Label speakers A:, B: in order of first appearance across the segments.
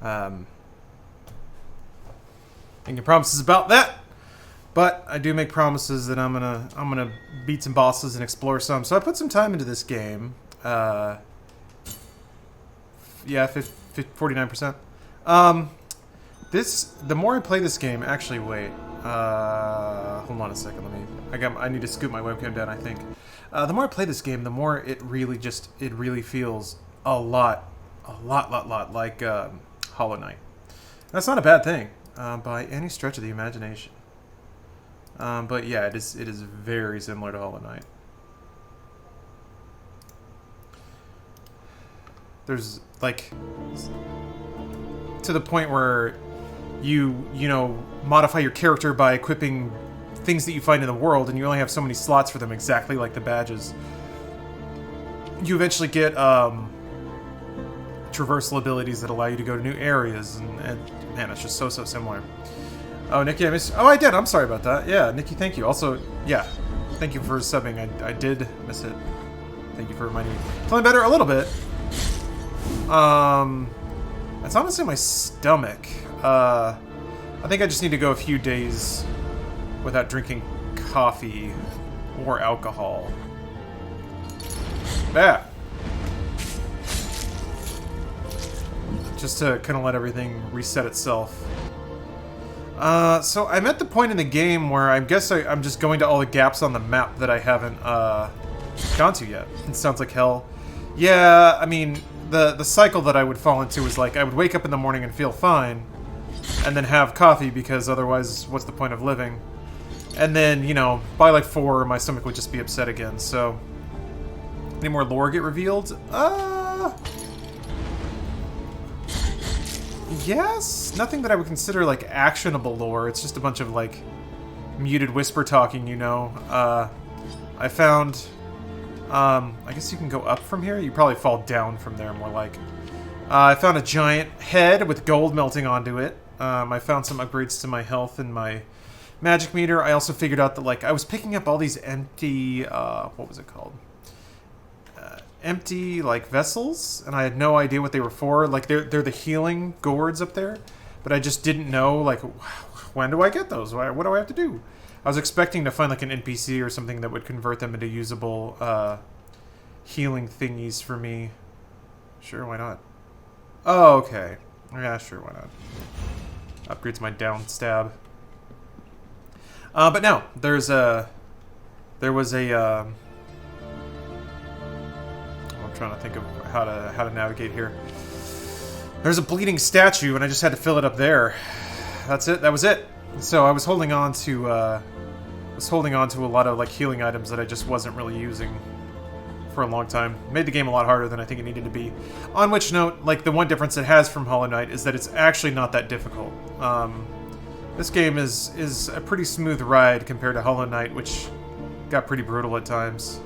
A: Making promises about that, but I do make promises that I'm gonna beat some bosses and explore some. So I put some time into this game. Yeah, 49%. The more I play this game, actually, wait. Hold on a second. I need to scoot my webcam down. I think. The more I play this game, the more it really feels a lot like Hollow Knight. That's not a bad thing by any stretch of the imagination. But yeah, it is very similar to Hollow Knight. There's like to the point where you modify your character by equipping things that you find in the world, and you only have so many slots for them, exactly like the badges. You eventually get traversal abilities that allow you to go to new areas, and man, it's just so similar. Oh, Nikki, I missed. Oh, I did. I'm sorry about that. Yeah, Nikki, thank you. Also, yeah, thank you for subbing. I did miss it. Thank you for reminding me. Feeling better a little bit. It's honestly my stomach. I think I just need to go a few days without drinking coffee or alcohol. Yeah. Just to kind of let everything reset itself. So I'm at the point in the game where I guess I'm just going to all the gaps on the map that I haven't gone to yet. It sounds like hell. Yeah, I mean, the cycle that I would fall into is like I would wake up in the morning and feel fine, and then have coffee because otherwise what's the point of living? And then, by like 4, my stomach would just be upset again, so... Any more lore get revealed? Yes? Nothing that I would consider, like, actionable lore. It's just a bunch of, like, muted whisper talking, I found... I guess you can go up from here? You probably fall down from there, more like. I found a giant head with gold melting onto it. I found some upgrades to my health and my magic meter. I also figured out that, like, I was picking up all these empty, what was it called? Empty, like, vessels, and I had no idea what they were for. Like, they're the healing gourds up there, but I just didn't know, like, when do I get those? What do I have to do? I was expecting to find, like, an NPC or something that would convert them into usable, healing thingies for me. Sure, why not? Oh, okay. Yeah, sure, why not? Upgrades my down stab. But no, there was a... I'm trying to think of how to navigate here. There's a bleeding statue, and I just had to fill it up there. That's it. That was it. So I was holding on to a lot of like healing items that I just wasn't really using for a long time. Made the game a lot harder than I think it needed to be. On which note, like the one difference it has from Hollow Knight is that it's actually not that difficult. This game is a pretty smooth ride compared to Hollow Knight, which got pretty brutal at times.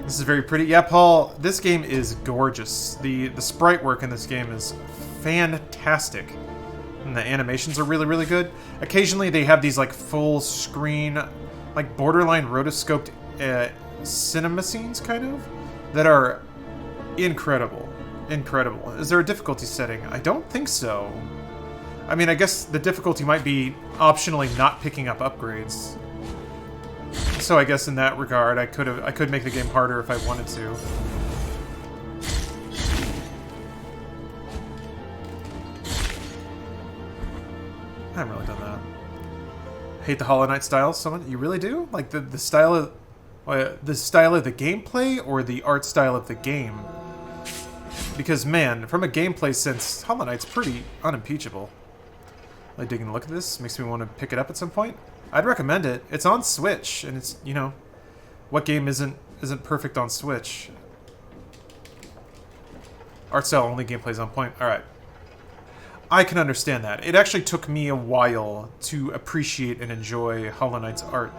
A: This is very pretty. Yeah, Paul, this game is gorgeous. The sprite work in this game is fantastic. And the animations are really, really good. Occasionally they have these like full screen, like borderline rotoscoped cinema scenes, kind of, that are incredible. Incredible. Is there a difficulty setting? I don't think so. I mean, I guess the difficulty might be optionally not picking up upgrades. So I guess in that regard, I could make the game harder if I wanted to. I haven't really done that. Hate the Hollow Knight style so much. You really do? Like the style of the gameplay or the art style of the game? Because man, from a gameplay sense, Hollow Knight's pretty unimpeachable. Like digging a look at this makes me want to pick it up at some point. I'd recommend it. It's on Switch, and it's, what game isn't perfect on Switch? Art style only, gameplay's on point. Alright. I can understand that. It actually took me a while to appreciate and enjoy Hollow Knight's art.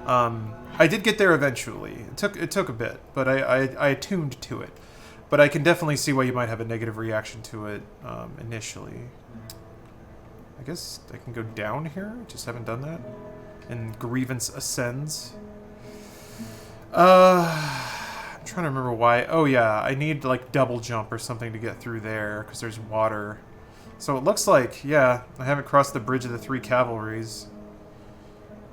A: I did get there eventually. It took a bit, but I attuned to it. But I can definitely see why you might have a negative reaction to it initially. I guess I can go down here. Just haven't done that. And Grievance Ascends. I'm trying to remember why. Oh yeah, I need like double jump or something to get through there because there's water. So it looks like, yeah, I haven't crossed the bridge of the 3 cavalries.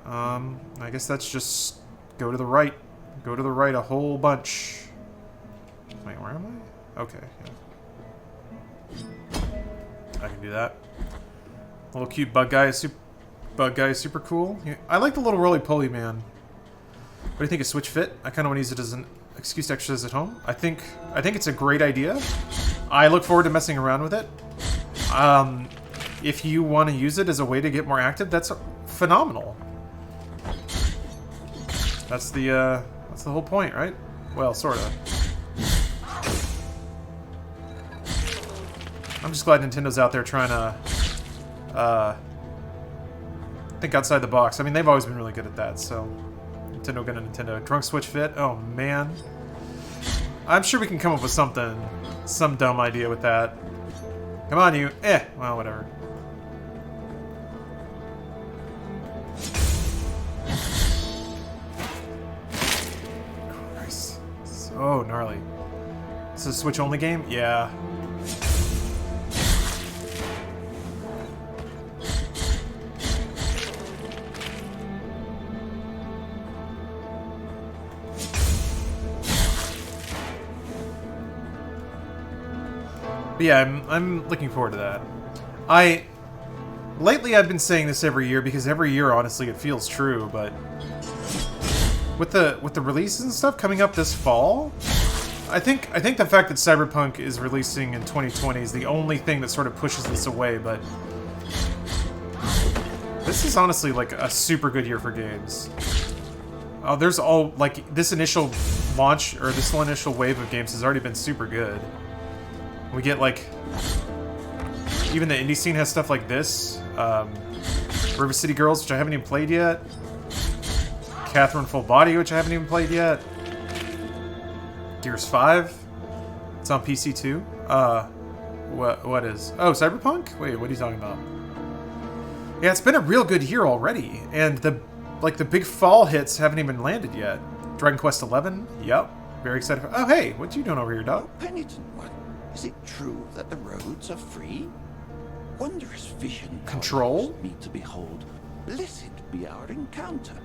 A: I guess that's just go to the right. Go to the right a whole bunch. Wait, where am I? Okay. Yeah. I can do that. Little cute bug guy is super cool. I like the little roly-poly man. What do you think of Switch Fit? I kind of want to use it as an excuse to exercise at home. I think it's a great idea. I look forward to messing around with it. If you want to use it as a way to get more active, that's phenomenal. That's the whole point, right? Well, sort of. I'm just glad Nintendo's out there trying to think outside the box. I mean, they've always been really good at that, so Nintendo gonna Nintendo. Drunk Switch Fit? Oh, man. I'm sure we can come up with something. Some dumb idea with that. Come on, you. Well, whatever. Christ. So gnarly. This is a Switch-only game? Yeah. But yeah, I'm looking forward to that. Lately I've been saying this every year because every year, honestly, it feels true. But with the releases and stuff coming up this fall, I think the fact that Cyberpunk is releasing in 2020 is the only thing that sort of pushes this away. But this is honestly like a super good year for games. There's all like this initial launch or this initial wave of games has already been super good. We get, like, even the indie scene has stuff like this. River City Girls, which I haven't even played yet. Catherine Full Body, which I haven't even played yet. Gears 5. It's on PC too. What is? Oh, Cyberpunk? Wait, what are you talking about? Yeah, it's been a real good year already. And the big fall hits haven't even landed yet. Dragon Quest 11? Yep. Very excited for. Oh, hey, what you doing over here, dog?
B: Penitent one. Is it true that the roads are free? Wondrous vision.
A: Control?
B: Me to behold. Blessed be our encounter.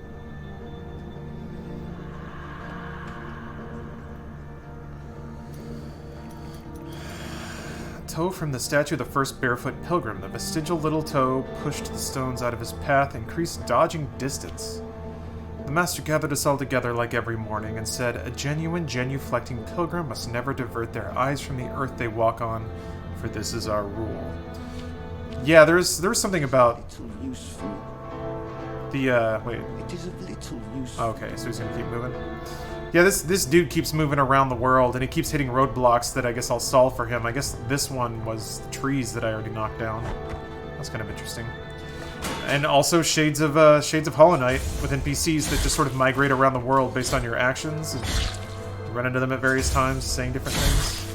A: Toe from the statue of the first barefoot pilgrim. The vestigial little toe pushed the stones out of his path, increased dodging distance. The master gathered us all together like every morning and said, "A genuine, genuflecting pilgrim must never divert their eyes from the earth they walk on, for this is our rule." Yeah, there's something about
B: little useful.
A: The wait.
B: It is of little use.
A: Okay, so he's gonna keep moving. Yeah, this dude keeps moving around the world and he keeps hitting roadblocks that I guess I'll solve for him. I guess this one was the trees that I already knocked down. That's kind of interesting. And also shades of Hollow Knight with NPCs that just sort of migrate around the world based on your actions. And you run into them at various times, saying different things.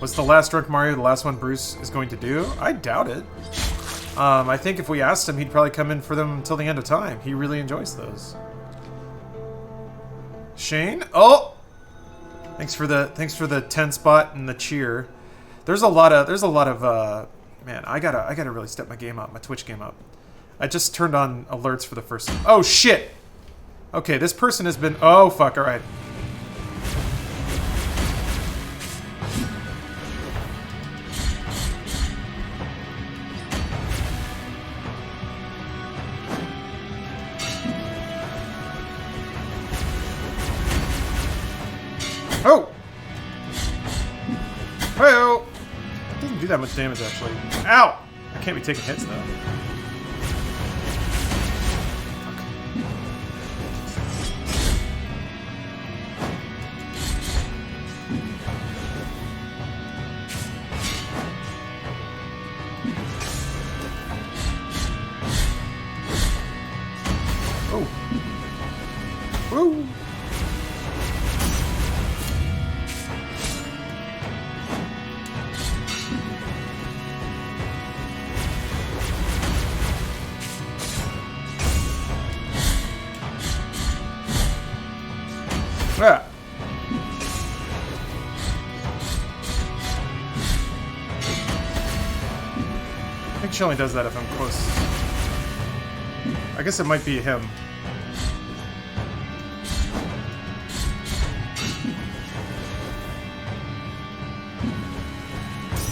A: Was the last Drunk Mario the last one Bruce is going to do? I doubt it. I think if we asked him, he'd probably come in for them until the end of time. He really enjoys those. Shane? Oh! Thanks for the 10 spot and the cheer. There's a lot of man, I gotta really step my game up, my Twitch game up. I just turned on alerts for the first time. Oh, shit! Okay, this person has been... Oh, fuck, alright. Oh! Hey-oh! Doesn't do that much damage, actually. Ow! I can't be taking hits, though. Oh. Woo! Ah. I think she only does that if I'm close. I guess it might be him.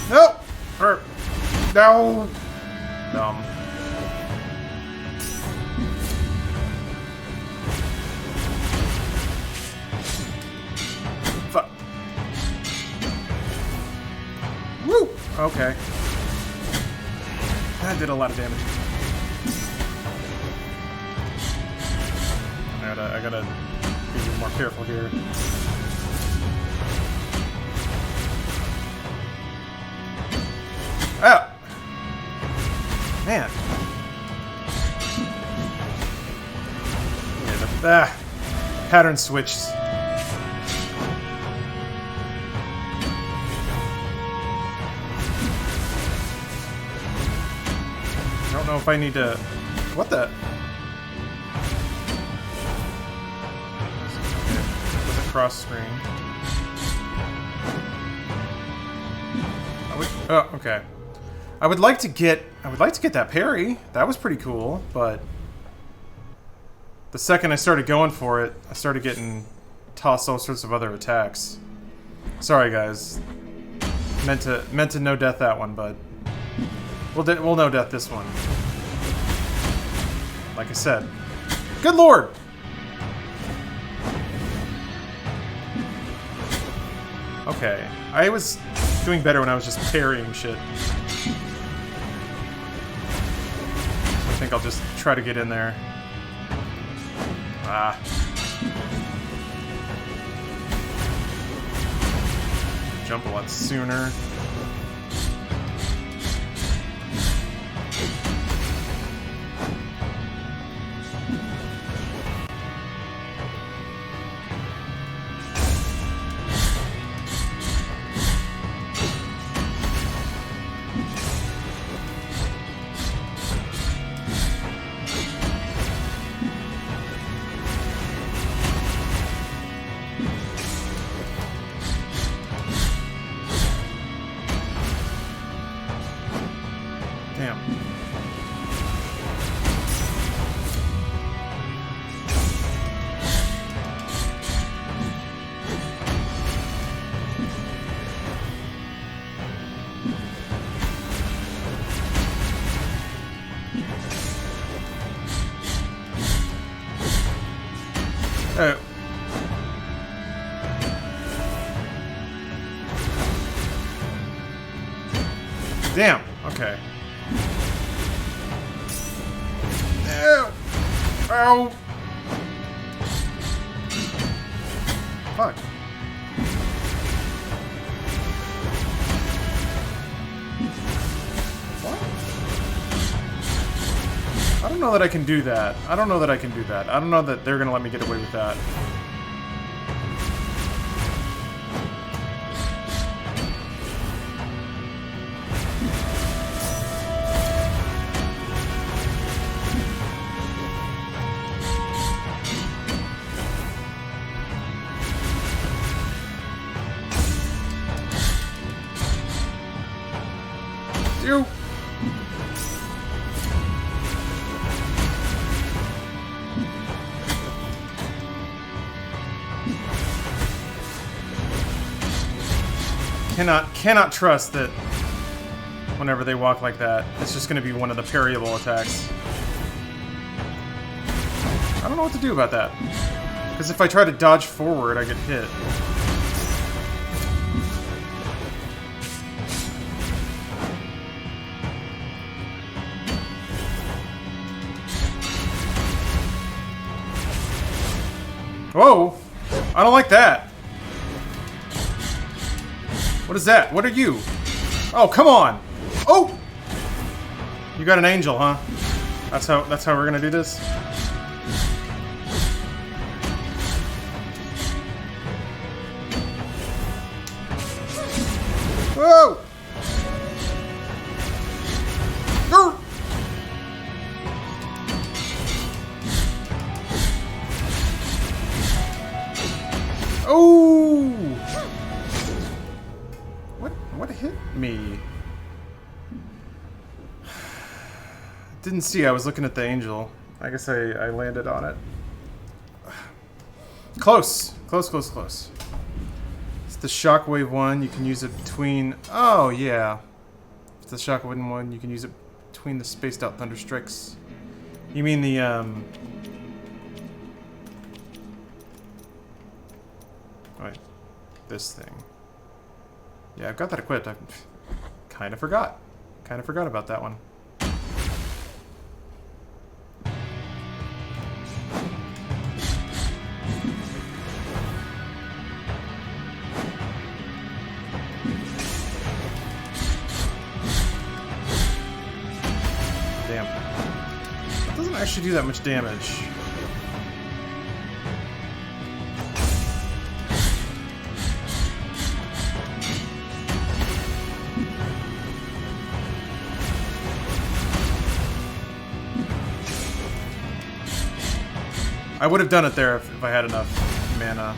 A: No! No! Dumb. Fuck. Woo! Okay. That did a lot of damage. I gotta be a little more careful here. Ah! Man. Yeah, pattern switched. I don't know if I need to... What the... With a cross screen. Oh, okay. I would like to get that parry. That was pretty cool, but the second I started going for it, I started getting tossed all sorts of other attacks. Sorry, guys. Meant to no death that one, but we'll no death this one. Like I said. Good lord! Okay. I was doing better when I was just parrying shit. I think I'll just try to get in there. Ah. Jump a lot sooner. Oh. Damn. Okay. Ew. Ow. Fuck. What? I don't know that I can do that. I don't know that I can do that. I don't know that they're gonna let me get away with that. You. Cannot trust that whenever they walk like that, it's just going to be one of the parryable attacks. I don't know what to do about that. Because if I try to dodge forward, I get hit. Whoa! I don't like that. What is that? What are you? Oh, come on! Oh! You got an angel, huh? That's how we're gonna do this? Whoa! Grr! see. Didn't see. I was looking at the angel. I guess I landed on it. Close. Close, close, close. It's the shockwave one. You can use it between... Oh, yeah. It's the shockwave one. You can use it between the spaced out thunderstrikes. You mean the, Wait. This thing. Yeah, I've got that equipped. I kind of forgot. Kind of forgot about that one. Damn. It doesn't actually do that much damage. I would have done it there if I had enough mana.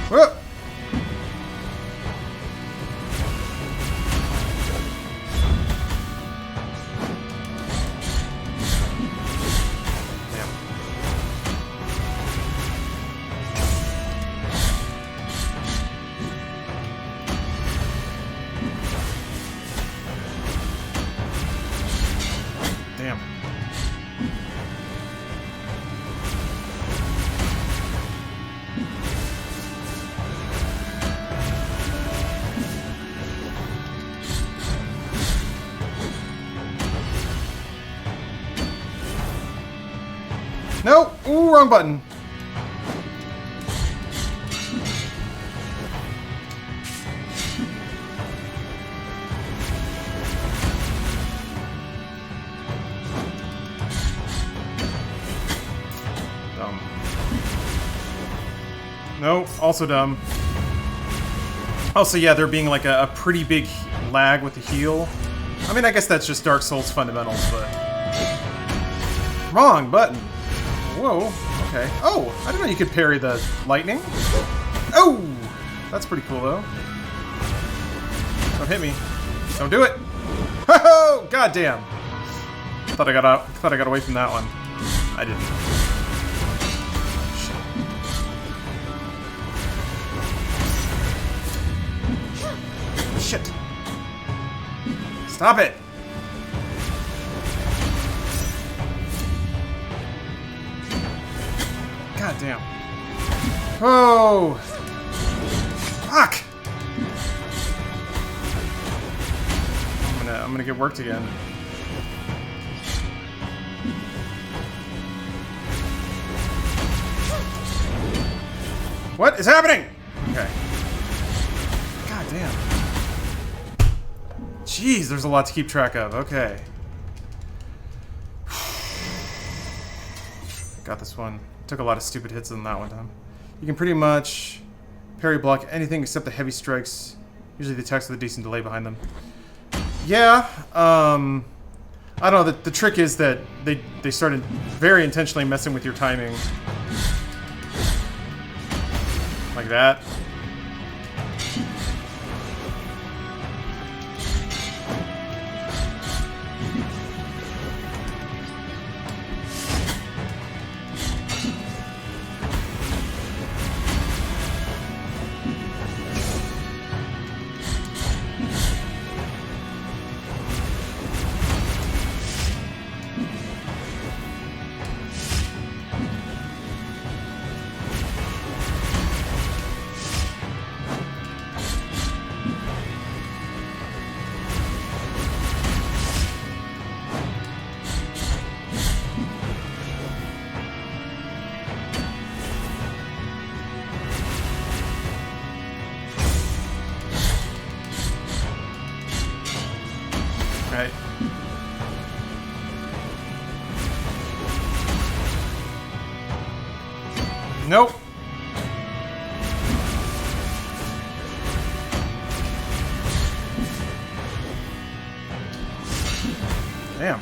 A: Whoa! Damn. No! Ooh, wrong button. Dumb. No, also dumb. Also, yeah, there being like a pretty big lag with the heal. I mean, I guess that's just Dark Souls fundamentals, but... Wrong button. Whoa, okay. Oh, I didn't know you could parry the lightning. Oh! That's pretty cool, though. Don't hit me. Don't do it! Ho-ho! Goddamn! Thought I got away from that one. I didn't. Shit. Stop it! God damn. Oh! Fuck! I'm gonna get worked again. What is happening? Okay. God damn. Jeez, there's a lot to keep track of. Okay. Got this one. Took a lot of stupid hits on that one time. You can pretty much parry block anything except the heavy strikes. Usually the attacks with a decent delay behind them. Yeah, I don't know. The trick is that they started very intentionally messing with your timing. Like that. Right. Nope. Damn.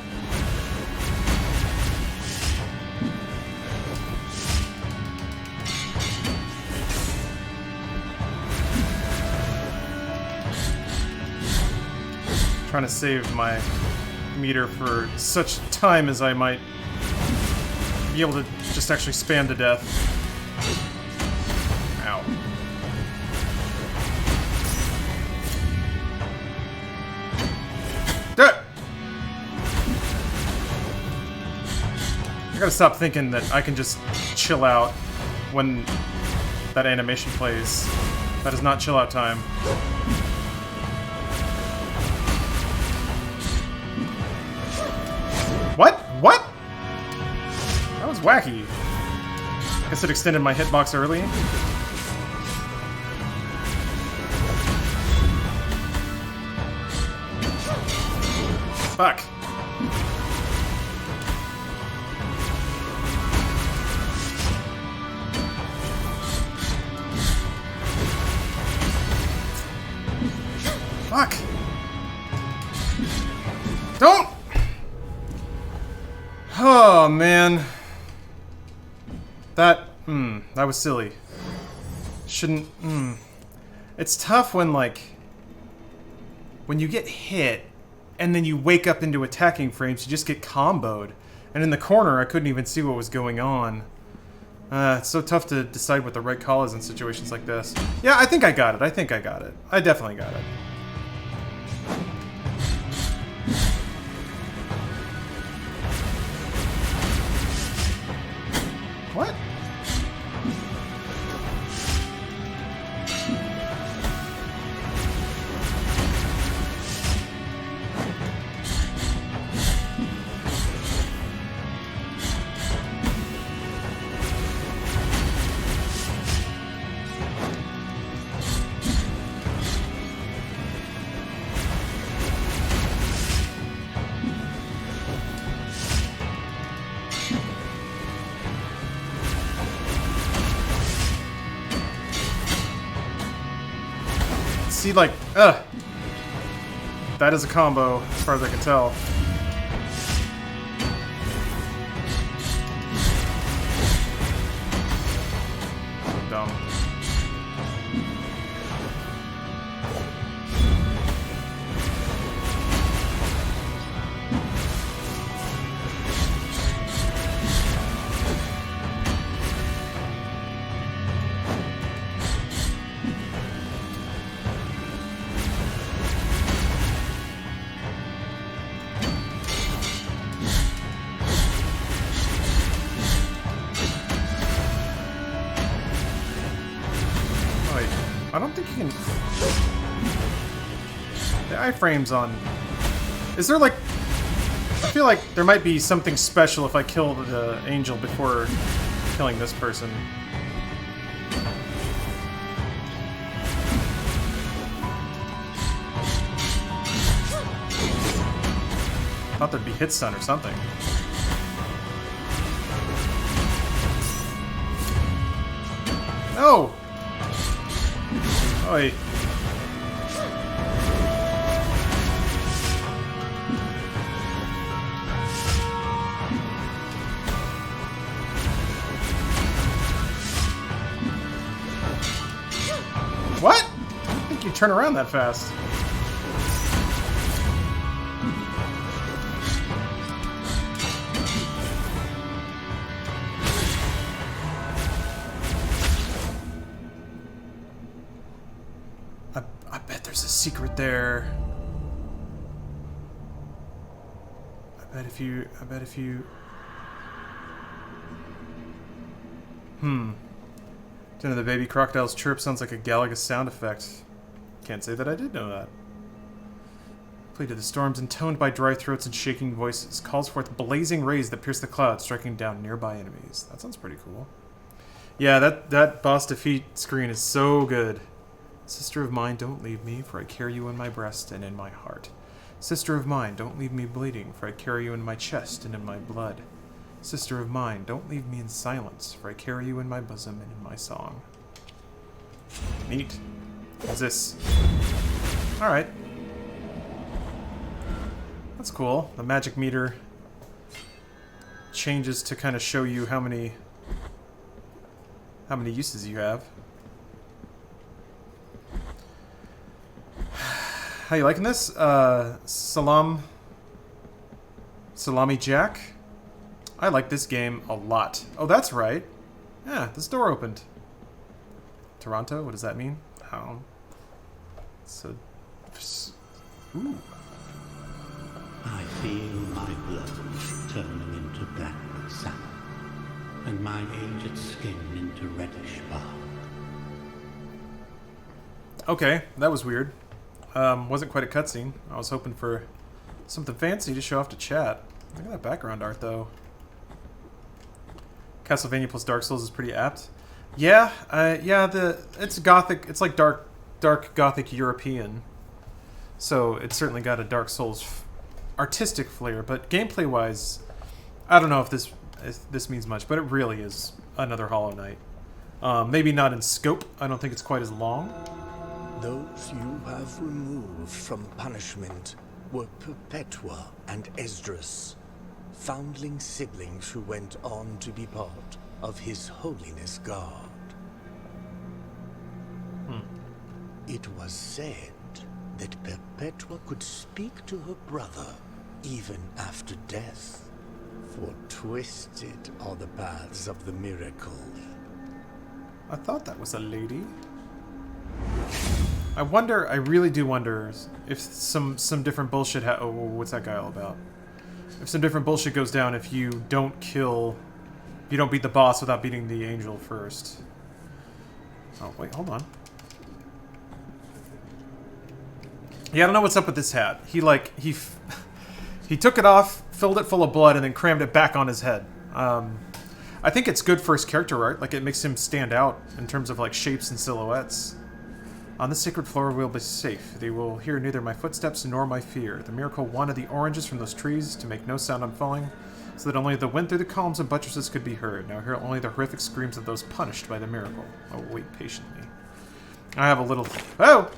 A: Trying to save my meter for such time as I might be able to just actually spam to death. Ow. I gotta stop thinking that I can just chill out when that animation plays. That is not chill out time. What? What? That was wacky. Guess it extended my hitbox early. Fuck. Fuck. Don't! Oh, man. That was silly. Shouldn't, It's tough when, like, when you get hit, and then you wake up into attacking frames, you just get comboed. And in the corner, I couldn't even see what was going on. It's so tough to decide what the right call is in situations like this. Yeah, I think I got it. I think I got it. I definitely got it. What? See, like, that is a combo, as far as I can tell. Dumb. I don't think you can... The iframes on... Is there like... I feel like there might be something special if I kill the angel before killing this person. I thought there'd be hit stun or something. No! Oi. What? I don't think you turn around that fast. I bet there's a secret there. I bet if you... Dinner the baby crocodile's chirp sounds like a Galaga sound effect. Can't say that I did know that. Plea to the storms, intoned by dry throats and shaking voices, calls forth blazing rays that pierce the clouds, striking down nearby enemies. That sounds pretty cool. Yeah, that boss defeat screen is so good. Sister of mine, don't leave me, for I carry you in my breast and in my heart. Sister of mine, don't leave me bleeding, for I carry you in my chest and in my blood. Sister of mine, don't leave me in silence, for I carry you in my bosom and in my song. Neat. What's this? Alright. That's cool. The magic meter changes to kind of show you how many uses you have. How you liking this? Salami Jack? I like this game a lot. Oh, that's right. Yeah, this door opened. Toronto? What does that mean? Oh. So... Ooh.
C: I feel my blood turning into black sap, and my aged skin into reddish bark.
A: Okay, that was weird. Wasn't quite a cutscene. I was hoping for something fancy to show off to chat. Look at that background art, though. Castlevania plus Dark Souls is pretty apt. Yeah, it's gothic. It's like dark gothic European. So it's certainly got a Dark Souls artistic flair, but gameplay-wise, I don't know if this means much, but it really is another Hollow Knight. Maybe not in scope. I don't think it's quite as long.
D: Those you have removed from punishment were Perpetua and Esdras, foundling siblings who went on to be part of His Holiness God. It was said that Perpetua could speak to her brother even after death, for twisted are the paths of the miracle.
A: I thought that was a lady. I really do wonder if some different bullshit oh, what's that guy all about? If some different bullshit goes down if you don't beat the boss without beating the angel first. Oh, wait, hold on. Yeah, I don't know what's up with this hat. He took it off, filled it full of blood, and then crammed it back on his head. I think it's good for his character art. Like, it makes him stand out in terms of, like, shapes and silhouettes. On the sacred floor we'll be safe. They will hear neither my footsteps nor my fear. The miracle wanted the oranges from those trees to make no sound on falling, so that only the wind through the columns and buttresses could be heard. Now hear only the horrific screams of those punished by the miracle. Oh, wait patiently. I have a little... Oh!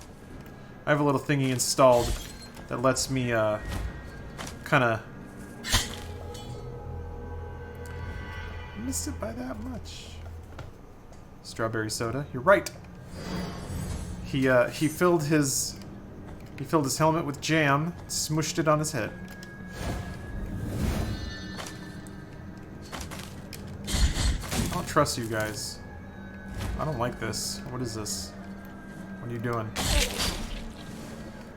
A: I have a little thingy installed that lets me, kind of... miss it by that much. Strawberry soda. You're right. He filled his helmet with jam, smushed it on his head. I don't trust you guys. I don't like this. What is this? What are you doing?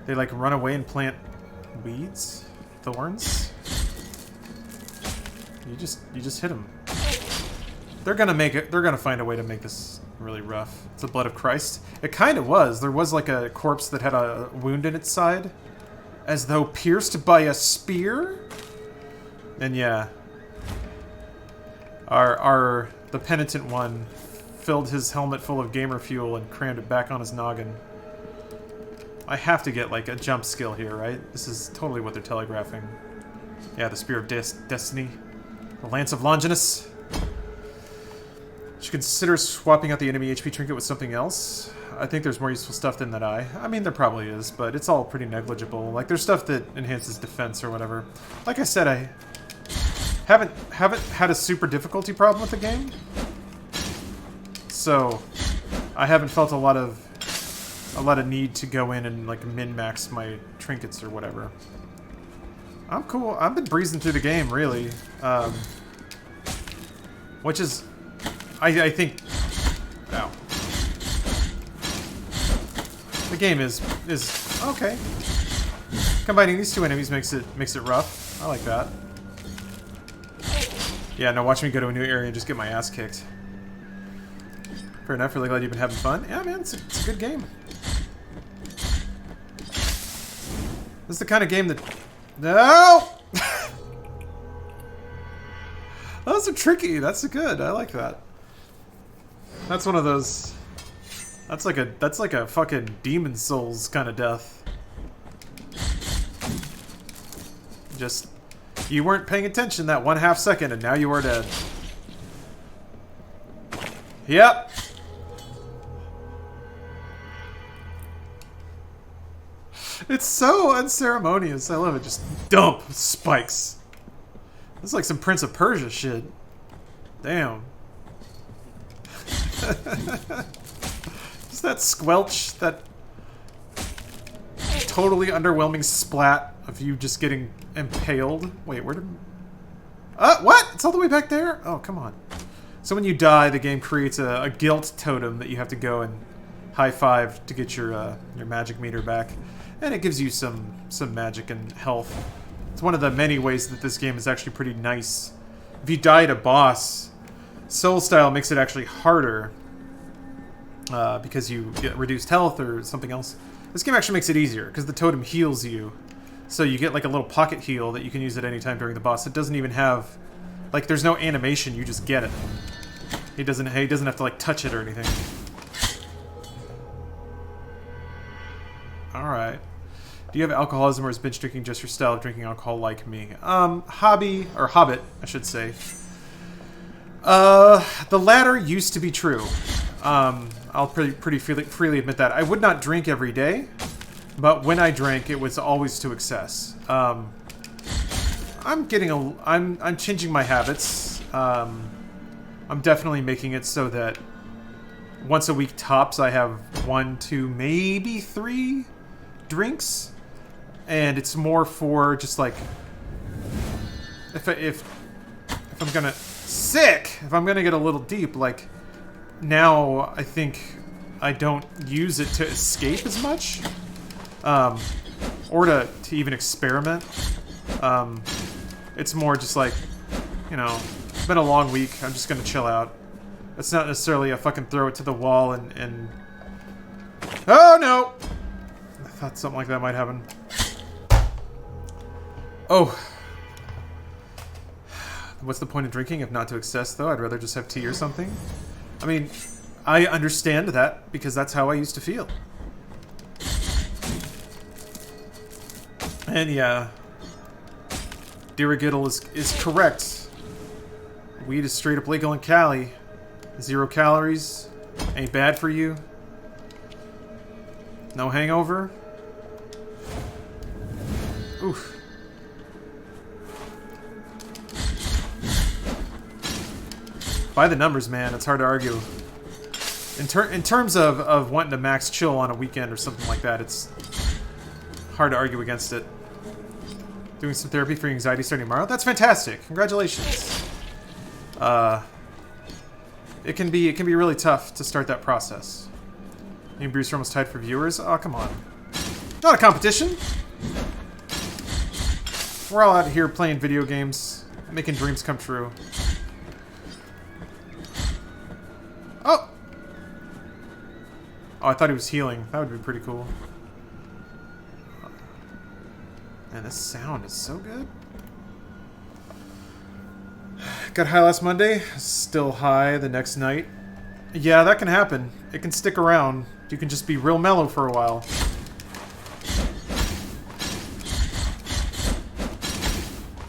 A: They like run away and plant weeds? Thorns? You just hit them. They're gonna find a way to make this really rough. It's the blood of Christ. It kind of was. There was like a corpse that had a wound in its side, as though pierced by a spear. And yeah, the penitent one filled his helmet full of gamer fuel and crammed it back on his noggin. I have to get like a jump skill here, right? This is totally what they're telegraphing. Yeah, the Spear of Destiny, the Lance of Longinus. Should consider swapping out the enemy HP trinket with something else. I think there's more useful stuff than that eye. I mean, there probably is, but it's all pretty negligible. Like, there's stuff that enhances defense or whatever. Like I said, I haven't had a super difficulty problem with the game, so I haven't felt a lot of need to go in and like min-max my trinkets or whatever. I'm cool. I've been breezing through the game, really, which is. I think... Ow. The game is okay. Combining these two enemies makes it rough. I like that. Yeah, no, watch me go to a new area and just get my ass kicked. Fair enough, really glad you've been having fun. Yeah, man, it's a good game. This is the kind of game that... No! Those are tricky. That's good. I like that. That's one of those... That's like a fucking Demon Souls kind of death. Just... You weren't paying attention that 1/2 second and now you are dead. Yep. It's so unceremonious. I love it. Just dump spikes. It's like some Prince of Persia shit. Damn. Just that squelch, that totally underwhelming splat of you just getting impaled. Wait, where did... what? It's all the way back there? Oh, come on. So when you die, the game creates a guilt totem that you have to go and high-five to get your magic meter back. And it gives you some magic and health. It's one of the many ways that this game is actually pretty nice. If you die at a boss, Soul Style makes it actually harder because you get reduced health or something else. This game actually makes it easier because the totem heals you. So you get like a little pocket heal that you can use at any time during the boss. It doesn't even have... Like, there's no animation, you just get it. He doesn't have to, like, touch it or anything. Alright. Do you have alcoholism or is binge drinking just your style of drinking alcohol like me? Hobby, or hobbit, I should say. The latter used to be true. I'll pretty freely admit that. I would not drink every day, but when I drank, it was always to excess. I'm changing my habits. I'm definitely making it so that once a week tops, I have 1, 2, maybe 3 drinks, and it's more for just like if I'm gonna if I'm gonna get a little deep, like now I think I don't use it to escape as much, or to even experiment. It's more just like, you know, it's been a long week, I'm just gonna chill out. It's not necessarily a fucking throw it to the wall and... Oh, no! I thought something like that might happen. Oh. What's the point of drinking if not to excess, though? I'd rather just have tea or something. I mean, I understand that because that's how I used to feel. And yeah... Dirigiddle is correct. Weed is straight up legal in Cali. 0 calories. Ain't bad for you. No hangover. Oof. By the numbers, man, it's hard to argue. In terms of wanting to max chill on a weekend or something like that, it's hard to argue against it. Doing some therapy for anxiety starting tomorrow? That's fantastic. Congratulations. It can be really tough to start that process. Me and Bruce are almost tied for viewers. Oh, come on. Not a competition. We're all out here playing video games, making dreams come true. Oh! Oh, I thought he was healing. That would be pretty cool. Man, this sound is so good. Got high last Monday, still high the next night. Yeah, that can happen. It can stick around. You can just be real mellow for a while.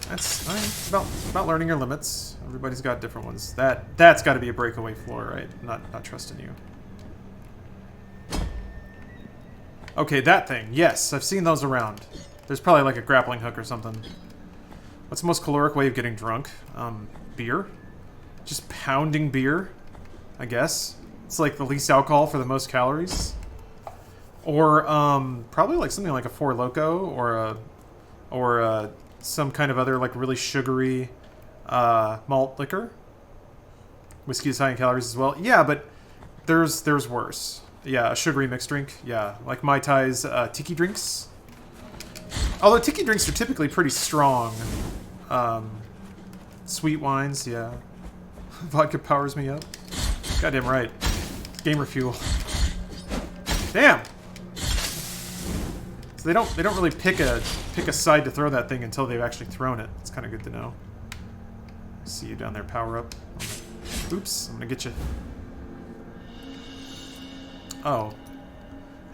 A: That's about learning your limits. Everybody's got different ones. That's got to be a breakaway floor, right? Not trusting you. Okay, that thing. Yes, I've seen those around. There's probably like a grappling hook or something. What's the most caloric way of getting drunk? Beer? Just pounding beer, I guess. It's like the least alcohol for the most calories. Or probably like something like a Four Loko or some kind of other like really sugary malt liquor. Whiskey is high in calories as well. Yeah, but there's worse. Yeah, a sugary mixed drink. Yeah, like Mai Tai's tiki drinks. Although tiki drinks are typically pretty strong. Sweet wines, yeah. Vodka powers me up. Goddamn right. Gamer fuel. Damn! So they don't really pick a side to throw that thing until they've actually thrown it. It's kind of good to know. See you down there, power up. Oops, I'm gonna get you. Oh.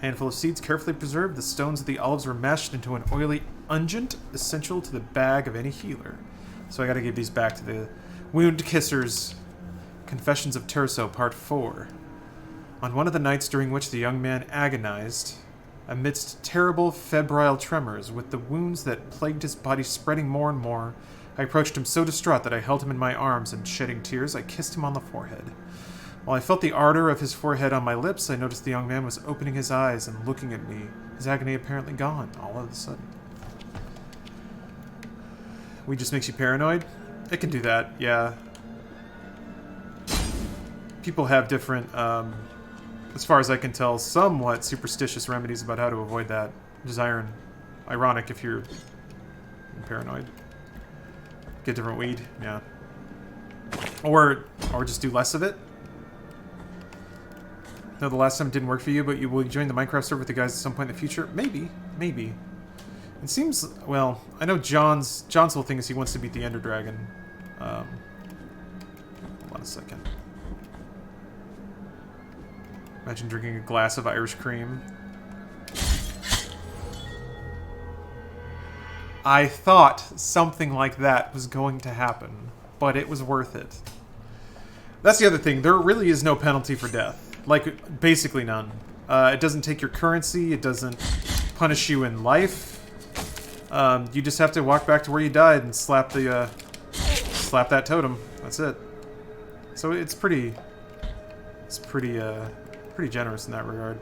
A: Handful of seeds carefully preserved. The stones of the olives were mashed into an oily unguent essential to the bag of any healer. So I gotta give these back to the Wound Kissers. Confessions of Terso, Part 4. On one of the nights during which the young man agonized... amidst terrible febrile tremors, with the wounds that plagued his body spreading more and more. I approached him so distraught that I held him in my arms, and shedding tears, I kissed him on the forehead. While I felt the ardor of his forehead on my lips, I noticed the young man was opening his eyes and looking at me, his agony apparently gone, all of a sudden. Weed just makes you paranoid? It can do that, yeah. People have different, as far as I can tell, somewhat superstitious remedies about how to avoid that. Which is ironic if you're paranoid. Get different weed, yeah. Or just do less of it. No, the last time it didn't work for you, but you will join the Minecraft server with the guys at some point in the future? Maybe. Maybe. It seems, well, I know John's whole thing is he wants to beat the Ender Dragon. Hold on a second. Imagine drinking a glass of Irish cream. I thought something like that was going to happen, but it was worth it. That's the other thing. There really is no penalty for death. Like, basically none. It doesn't take your currency. It doesn't punish you in life. You just have to walk back to where you died and slap that totem. That's it. So it's pretty generous in that regard.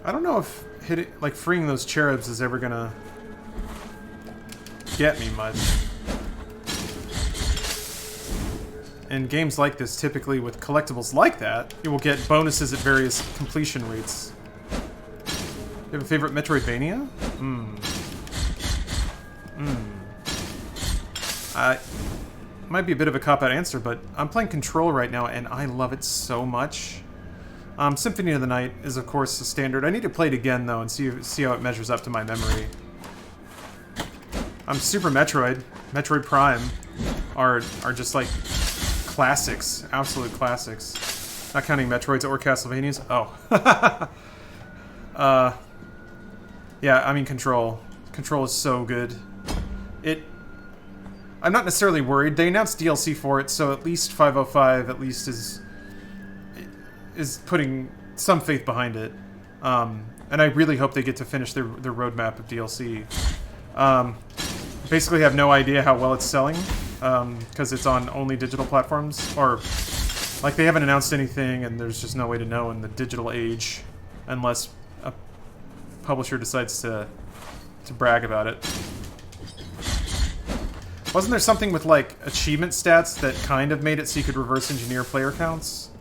A: I don't know if freeing those cherubs is ever gonna get me much. In games like this, typically with collectibles like that, you will get bonuses at various completion rates. You have a favorite Metroidvania? Might be a bit of a cop-out answer, but I'm playing Control right now, and I love it so much. Symphony of the Night is, of course, a standard. I need to play it again, though, and see how it measures up to my memory. Super Metroid. Metroid Prime are just, like, classics. Absolute classics. Not counting Metroids or Castlevanias. Oh. Yeah, I mean, Control. Control is so good. I'm not necessarily worried. They announced DLC for it, so at least 505 at least is putting some faith behind it. And I really hope they get to finish their roadmap of DLC. Basically have no idea how well it's selling, because it's on only digital platforms, or like they haven't announced anything, and there's just no way to know in the digital age unless a publisher decides to brag about it. Wasn't there something with, like, achievement stats that kind of made it so you could reverse engineer player counts?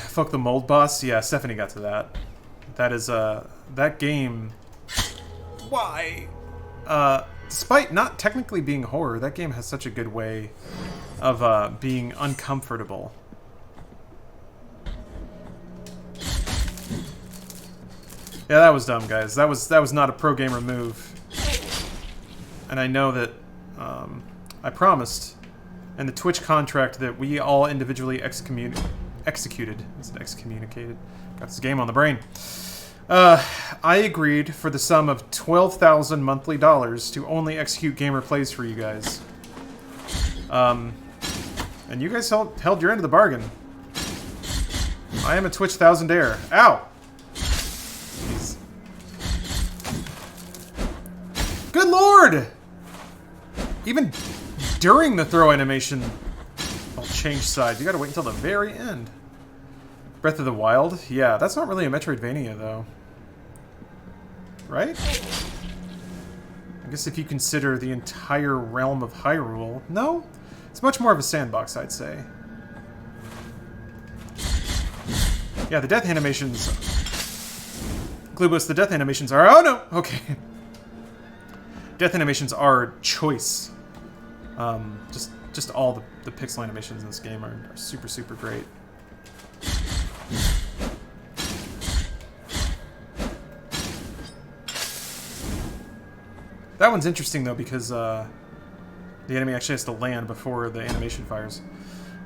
A: Fuck the mold boss? Yeah, Stephanie got to that. That is, that game... Why? Despite not technically being horror, that game has such a good way of, being uncomfortable. Yeah, that was dumb, guys. That was not a pro gamer move. And I know that I promised in the Twitch contract that we all individually executed. Is it excommunicated? Got this game on the brain. I agreed for the sum of $12,000 monthly to only execute gamer plays for you guys. And you guys held your end of the bargain. I am a Twitch thousandaire. Ow! Jeez. Good lord! Even during the throw animation, I'll change sides. You gotta wait until the very end. Breath of the Wild? Yeah, that's not really a Metroidvania, though. Right? I guess if you consider the entire realm of Hyrule. No? It's much more of a sandbox, I'd say. Yeah, the death animations... Glubus, the death animations are... Oh, no! Okay. Death animations are choice. Just all the pixel animations in this game are super, super great. That one's interesting, though, because the enemy actually has to land before the animation fires.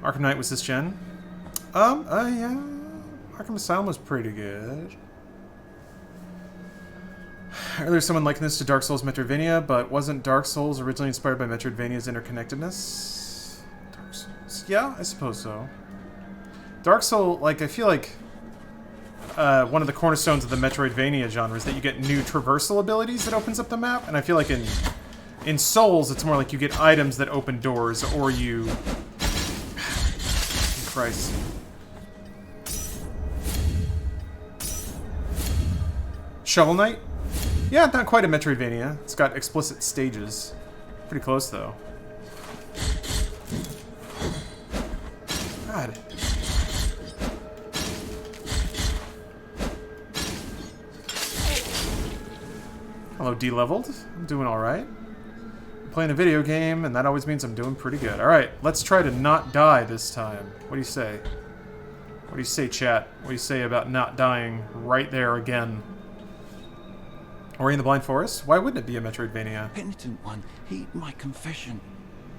A: Arkham Knight was this gen? Yeah. Arkham Asylum was pretty good. Earlier, someone likened this to Dark Souls Metroidvania, but wasn't Dark Souls originally inspired by Metroidvania's interconnectedness? Dark Souls. Yeah, I suppose so. Dark Soul, like, I feel like one of the cornerstones of the Metroidvania genre is that you get new traversal abilities that opens up the map, and I feel like in Souls, it's more like you get items that open doors, or you... Christ. Shovel Knight? Yeah, not quite a Metroidvania. It's got explicit stages. Pretty close, though. God. Hello, D-leveled. I'm doing alright. I'm playing a video game, and that always means I'm doing pretty good. Alright, let's try to not die this time. What do you say? What do you say, chat? What do you say about not dying right there again? Ori in the Blind Forest? Why wouldn't it be a Metroidvania?
B: Penitent one, heed my confession.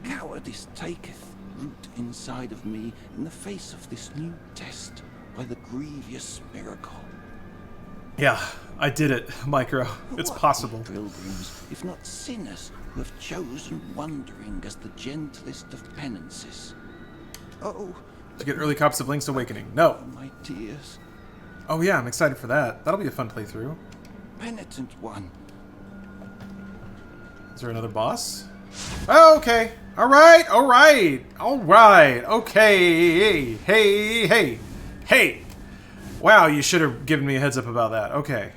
B: Cowardice taketh root inside of me in the face of this new test by the grievous miracle.
A: Yeah, I did it, Micro. It's
B: What
A: possible.
B: pilgrims, if not sinners, who have chosen wandering as the gentlest of penances. Oh,
A: Did you get early copies of Link's Awakening? No.
B: my tears.
A: Oh yeah, I'm excited for that. That'll be a fun playthrough.
B: Penitent one,
A: Is there another boss? Oh, okay. Alright, alright. Alright. Okay. Hey. Hey. Wow, you should have given me a heads up about that. Okay.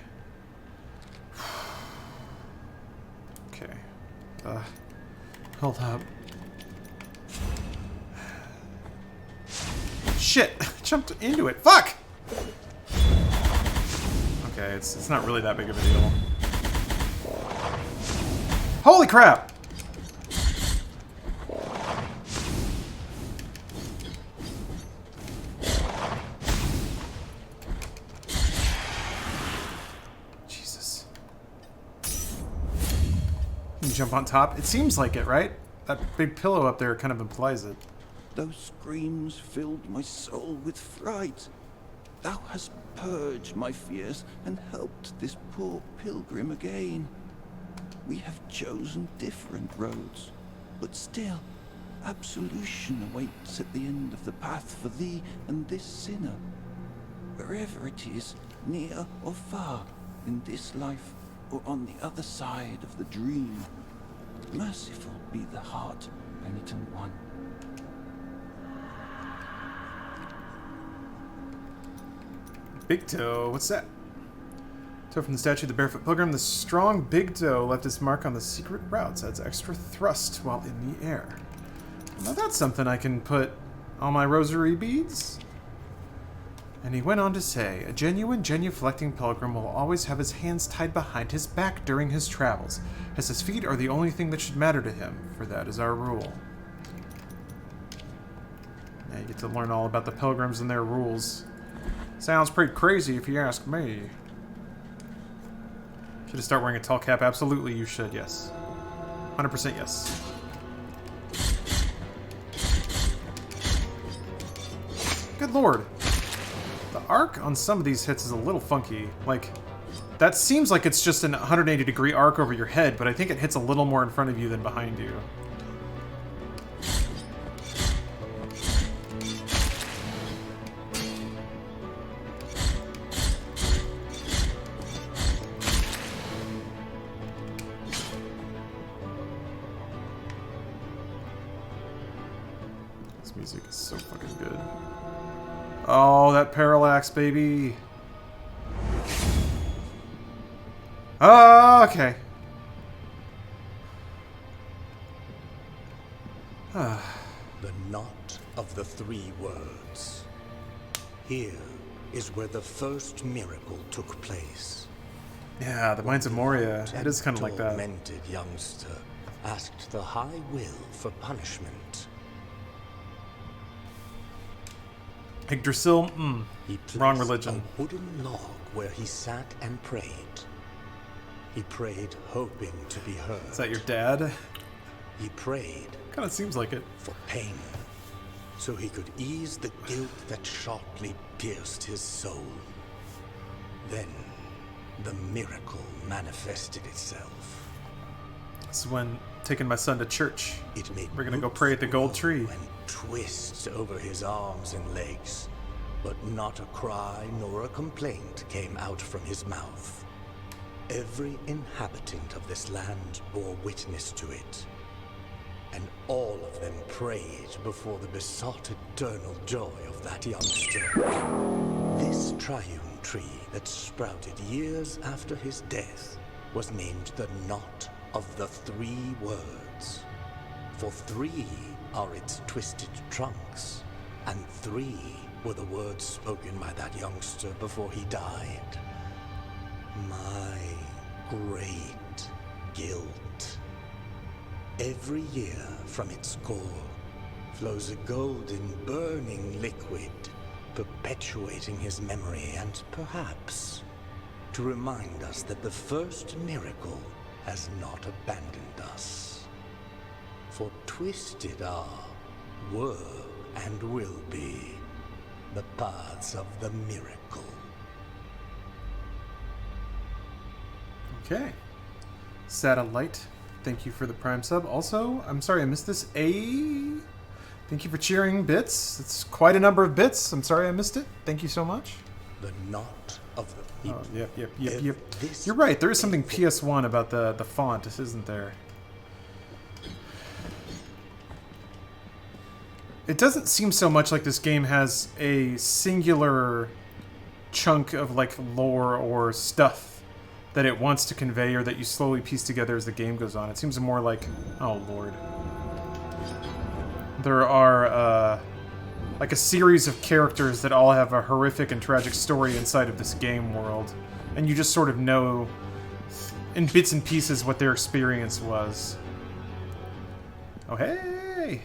A: Okay. Hold up. Shit! Jumped into it. Fuck! Okay, it's not really that big of a deal. Holy crap! Jesus. Can you jump on top? It seems like it, right? That big pillow up there kind of implies it.
B: those screams filled my soul with fright. Thou hast purged my fears and helped this poor pilgrim again. We have chosen different roads, but still, absolution awaits at the end of the path for thee and this sinner. Wherever it is, near or far, in this life or on the other side of the dream, merciful be the heart, penitent one.
A: Big toe, what's that? Toe from the statue of the Barefoot Pilgrim. The strong big toe left his mark on the secret routes, adds extra thrust while in the air. Now that's something I can put on my rosary beads. And he went on to say, a genuine genuflecting pilgrim will always have his hands tied behind his back during his travels, as his feet are the only thing that should matter to him, for that is our rule. Yeah, you get to learn all about the pilgrims and their rules. Sounds pretty crazy if you ask me. Should I start wearing a tall cap? Absolutely you should, yes. 100% yes. Good lord. The arc on some of these hits is a little funky. Like, that seems like it's just an 180-degree arc over your head, but I think it hits a little more in front of you than behind you. This music is so fucking good. Oh, that parallax, baby. Oh, okay.
D: The knot of the three words. Here is where the first miracle took place.
A: Yeah, the Mines of Moria. It is kind of like that.
D: Tormented youngster asked the High Will for punishment.
A: Yggdrasil?
D: He
A: Wrong
D: placed
A: religion.
D: a wooden log where he sat and prayed. He prayed hoping to be heard.
A: Is that your dad?
D: He prayed
A: Kind of seems like it.
D: for pain, so he could ease the guilt that sharply pierced his soul. Then, the miracle manifested itself.
A: This is when taking my son to church.
D: It made
A: We're gonna go pray at the gold tree.
D: and twists over his arms and legs, but not a cry nor a complaint came out from his mouth. Every inhabitant of this land bore witness to it, and all of them prayed before the besought eternal joy of that youngster. This triune tree that sprouted years after his death was named the Knot of the Three Words. For 3 are its twisted trunks, and 3 were the words spoken by that youngster before he died. My great guilt. Every year from its core flows a golden, burning liquid, perpetuating his memory and perhaps to remind us that the first miracle has not abandoned us. For twisted are, were, and will be the paths of the miracle.
A: Okay. Satellite, thank you for the Prime sub. Also, I'm sorry I missed this. Thank you for cheering bits. It's quite a number of bits. I'm sorry I missed it. Thank you so much.
D: The knot of the people.
A: Oh, yep. You're right. There is something PS1 about the font, isn't there? It doesn't seem so much like this game has a singular chunk of like lore or stuff that it wants to convey or that you slowly piece together as the game goes on. It seems more like, oh lord. There are like a series of characters that all have a horrific and tragic story inside of this game world, and you just sort of know in bits and pieces what their experience was. Oh hey,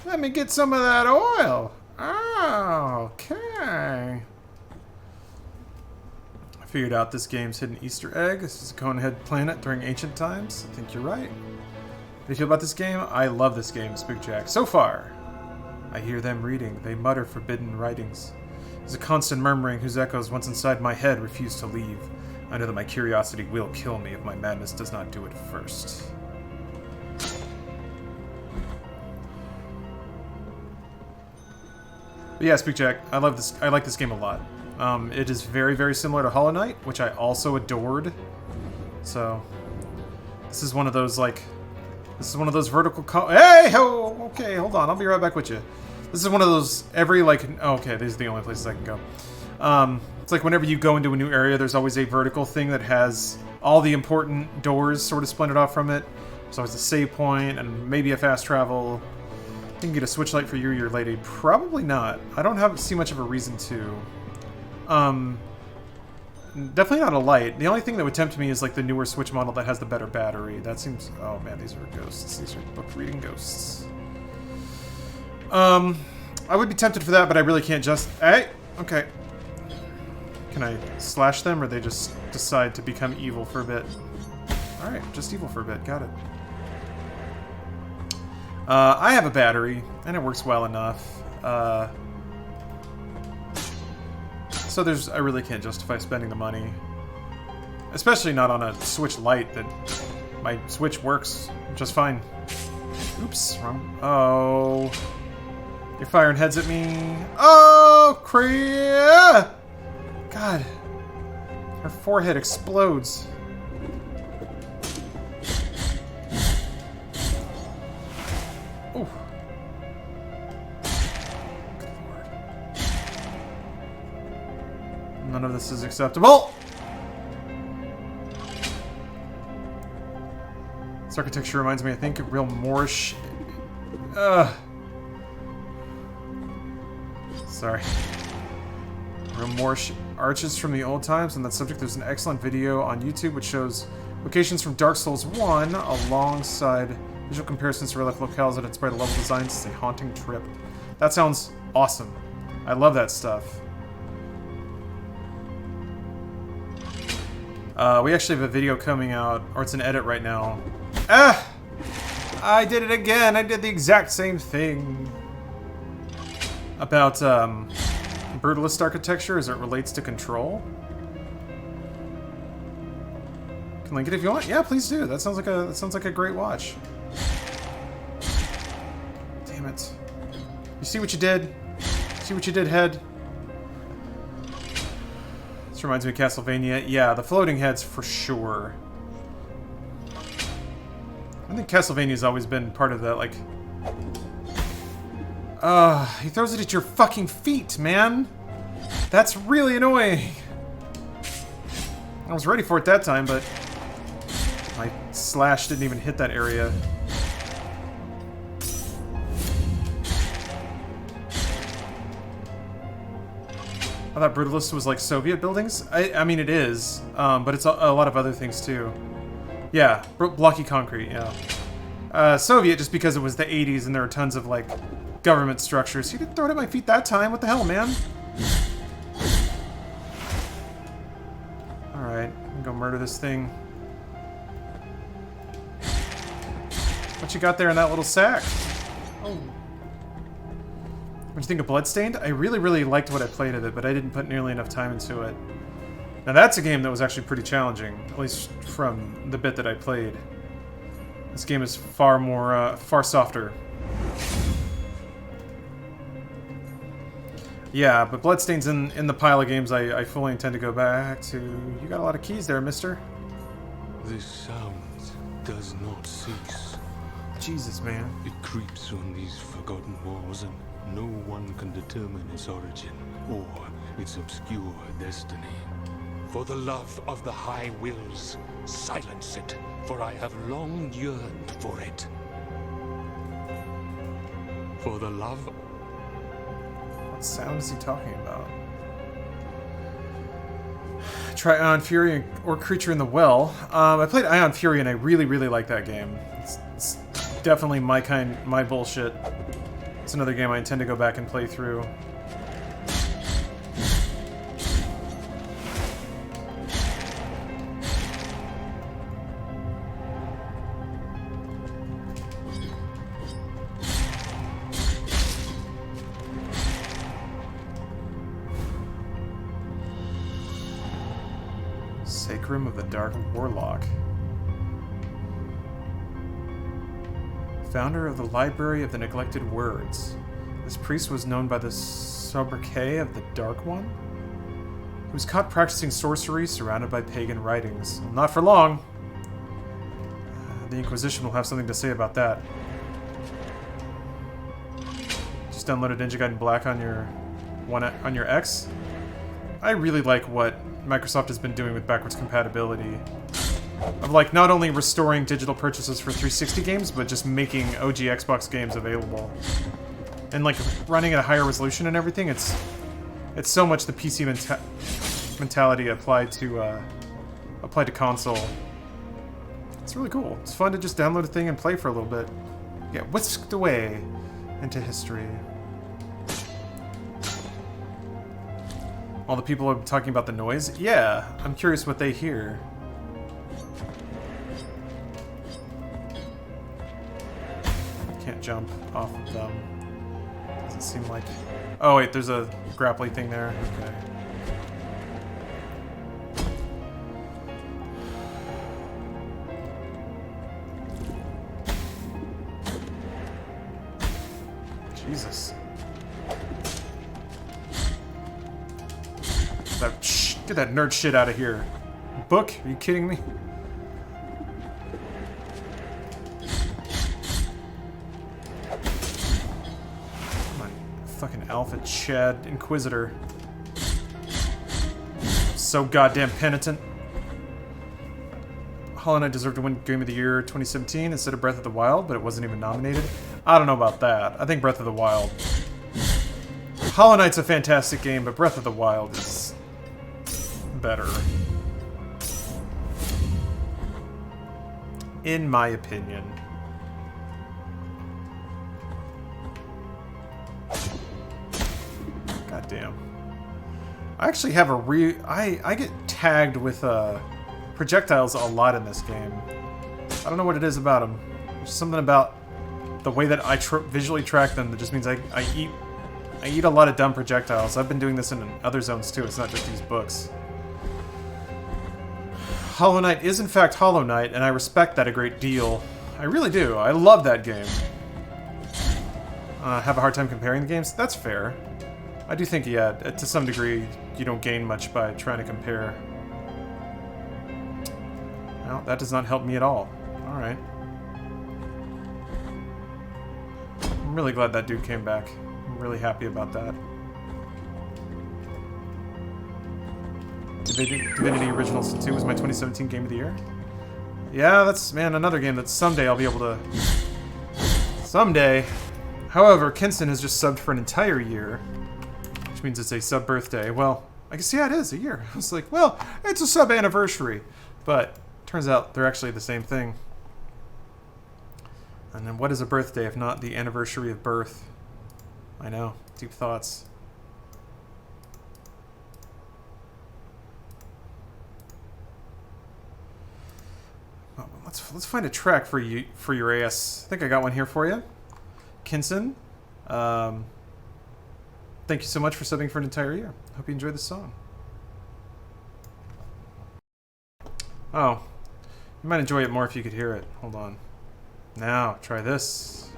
A: let me get some of that oil. Oh, okay. I figured out this game's hidden Easter egg. This is a Conehead planet during ancient times. I think you're right. How do you feel about this game? I love this game, Spook Jack. So far, I hear them reading. They mutter forbidden writings. There's a constant murmuring whose echoes once inside my head refuse to leave. I know that my curiosity will kill me if my madness does not do it first. But yeah, Spook Jack, I love this. I like this game a lot. It is very, very similar to Hollow Knight, which I also adored. So, this is one of those like. This is one of those vertical hey! Oh, okay, hold on. I'll be right back with you. This is one of those every, like... Oh, okay, these are the only places I can go. It's like whenever you go into a new area, there's always a vertical thing that has all the important doors sort of splintered off from it. There's always a save point and maybe a fast travel. You can get a switch light for you or your lady. Probably not. I don't see much of a reason to. Definitely not a light. The only thing that would tempt me is like the newer Switch model that has the better battery. That seems... Oh man, these are ghosts. These are book-reading ghosts. I would be tempted for that, but I really can't just... Hey! Okay. Can I slash them, or they just decide to become evil for a bit? Alright, just evil for a bit. Got it. I have a battery, and it works well enough. So I really can't justify spending the money. Especially not on a Switch Lite that my Switch works just fine. Oops, wrong. Oh. You're firing heads at me. Oh, Kriya! God. Her forehead explodes. Ooh. None of this is acceptable. This architecture reminds me, I think, of real Moorish. Sorry. Real Moorish arches from the old times. On that subject, there's an excellent video on YouTube which shows locations from Dark Souls 1 alongside visual comparisons to real-life locales that inspired level designs. It's a haunting trip. That sounds awesome. I love that stuff. We actually have a video coming out, or it's an edit right now. Ah! I did it again! I did the exact same thing. About, brutalist architecture as it relates to control. Can link it if you want. Yeah, please do. That sounds like a great watch. Damn it. see what you did? See what you did, head? This reminds me of Castlevania. Yeah, the floating heads for sure. I think Castlevania's always been part of that, like... he throws it at your fucking feet, man! That's really annoying! I was ready for it that time, but... my slash didn't even hit that area. I thought Brutalist was like Soviet buildings. I mean, it is, but it's a lot of other things too. Yeah, blocky concrete, yeah. Soviet just because it was the 80s and there were tons of, like, government structures. He didn't throw it at my feet that time. What the hell, man? Alright, I'm gonna go murder this thing. What you got there in that little sack? Oh. What'd you think of Bloodstained? I really, really liked what I played of it, but I didn't put nearly enough time into it. Now that's a game that was actually pretty challenging, at least from the bit that I played. This game is far more, far softer. Yeah, but Bloodstained's in the pile of games I fully intend to go back to. You got a lot of keys there, mister.
E: This sound does not cease.
A: Jesus, man.
E: It creeps on these forgotten walls, and no one can determine its origin or its obscure destiny. For the love of the High Wills, silence it, for I have long yearned for it. For the love...
A: What sound is he talking about? Try Ion Fury or Creature in the Well. I played Ion Fury and I really, really like that game. It's definitely my bullshit. It's another game I intend to go back and play through. Sacrum of the Dark Warlock. Founder of the Library of the Neglected Words. This priest was known by the sobriquet of the Dark One. He was caught practicing sorcery surrounded by pagan writings. Well, not for long. The Inquisition will have something to say about that. Just downloaded Ninja Gaiden Black on your X. I really like what Microsoft has been doing with backwards compatibility. Of, like, not only restoring digital purchases for 360 games, but just making OG Xbox games available. And, like, running at a higher resolution and everything, it's so much the PC mentality applied to console. It's really cool. It's fun to just download a thing and play for a little bit. Get whisked away into history. All the people are talking about the noise? Yeah, I'm curious what they hear. Can't jump off of them. Doesn't seem like... Oh wait, there's a grappling thing there. Okay. Jesus. Get that nerd shit out of here. Book? Are you kidding me? Come on, fucking Alpha Chad Inquisitor. So goddamn penitent. Hollow Knight deserved to win Game of the Year 2017 instead of Breath of the Wild, but it wasn't even nominated. I don't know about that. I think Breath of the Wild... Hollow Knight's a fantastic game, but Breath of the Wild is... better. In my opinion. God damn. I actually have a I get tagged with projectiles a lot in this game. I don't know what it is about them. There's something about the way that I visually track them that just means I eat a lot of dumb projectiles. I've been doing this in other zones too. It's not just these books. Hollow Knight is in fact Hollow Knight, and I respect that a great deal. I really do. I love that game. have a hard time comparing the games. That's fair. I do think, yeah, to some degree, you don't gain much by trying to compare. Well, that does not help me at all. Alright. I'm really glad that dude came back. I'm really happy about that. Divinity Original Sin 2 was my 2017 Game of the Year. Yeah, that's, man, another game that someday I'll be able to... Someday. However, Kinson has just subbed for an entire year, which means it's a sub-birthday. Well, I guess, yeah, it is, a year. I was like, well, it's a sub-anniversary. But, turns out they're actually the same thing. And then what is a birthday if not the anniversary of birth? I know. Deep thoughts. Well, let's find a track for you, for your ass. I think I got one here for you. Kinson. Thank you so much for subbing for an entire year. Hope you enjoyed this song. Oh. You might enjoy it more if you could hear it. Hold on. Now, try this.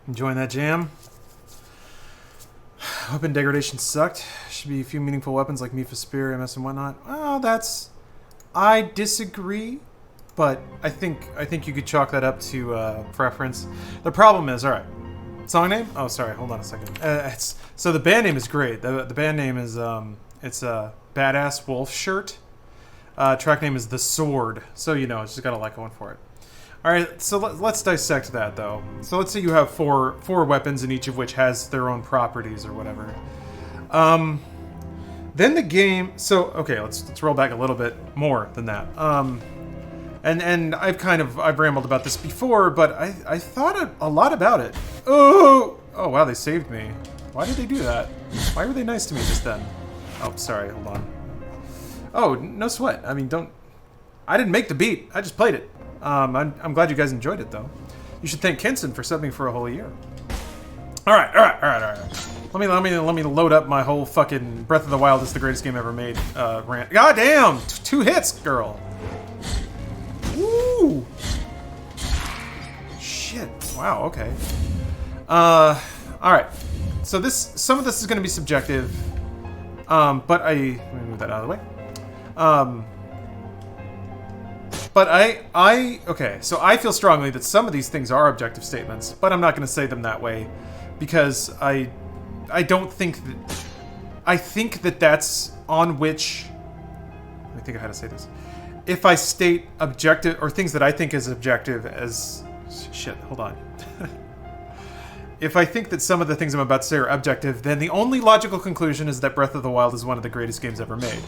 A: Enjoying that jam? Weapon degradation sucked. Should be a few meaningful weapons like Mifa Spear, MS, and whatnot. Well, that's... I disagree, but I think you could chalk that up to preference. The problem is, alright. Song name? Oh, sorry, hold on a second. So the band name is great. The band name is, it's a Badass Wolf Shirt. Track name is The Sword. So, you know, it's just got a lot going for it. Alright, so let's dissect that, though. So let's say you have four weapons, and each of which has their own properties or whatever. Then the game... So, okay, let's roll back a little bit more than that. And I've rambled about this before, but I thought a lot about it. Oh, wow, they saved me. Why did they do that? Why were they nice to me just then? Oh, sorry, hold on. Oh, no sweat. I mean, I didn't make the beat. I just played it. I'm glad you guys enjoyed it, though. You should thank Kinson for subbing for a whole year. All right. Let me load up my whole fucking Breath of the Wild is the greatest game ever made rant. God damn, 2 hits, girl. Woo. Shit. Wow. Okay. All right. So some of this is going to be subjective, but let me move that out of the way. But okay, so I feel strongly that some of these things are objective statements, but I'm not going to say them that way, because I don't think that... I think that that's on which... Let me think of how to say this. If I state objective, or things that I think is objective as... Shit, hold on. If I think that some of the things I'm about to say are objective, then the only logical conclusion is that Breath of the Wild is one of the greatest games ever made.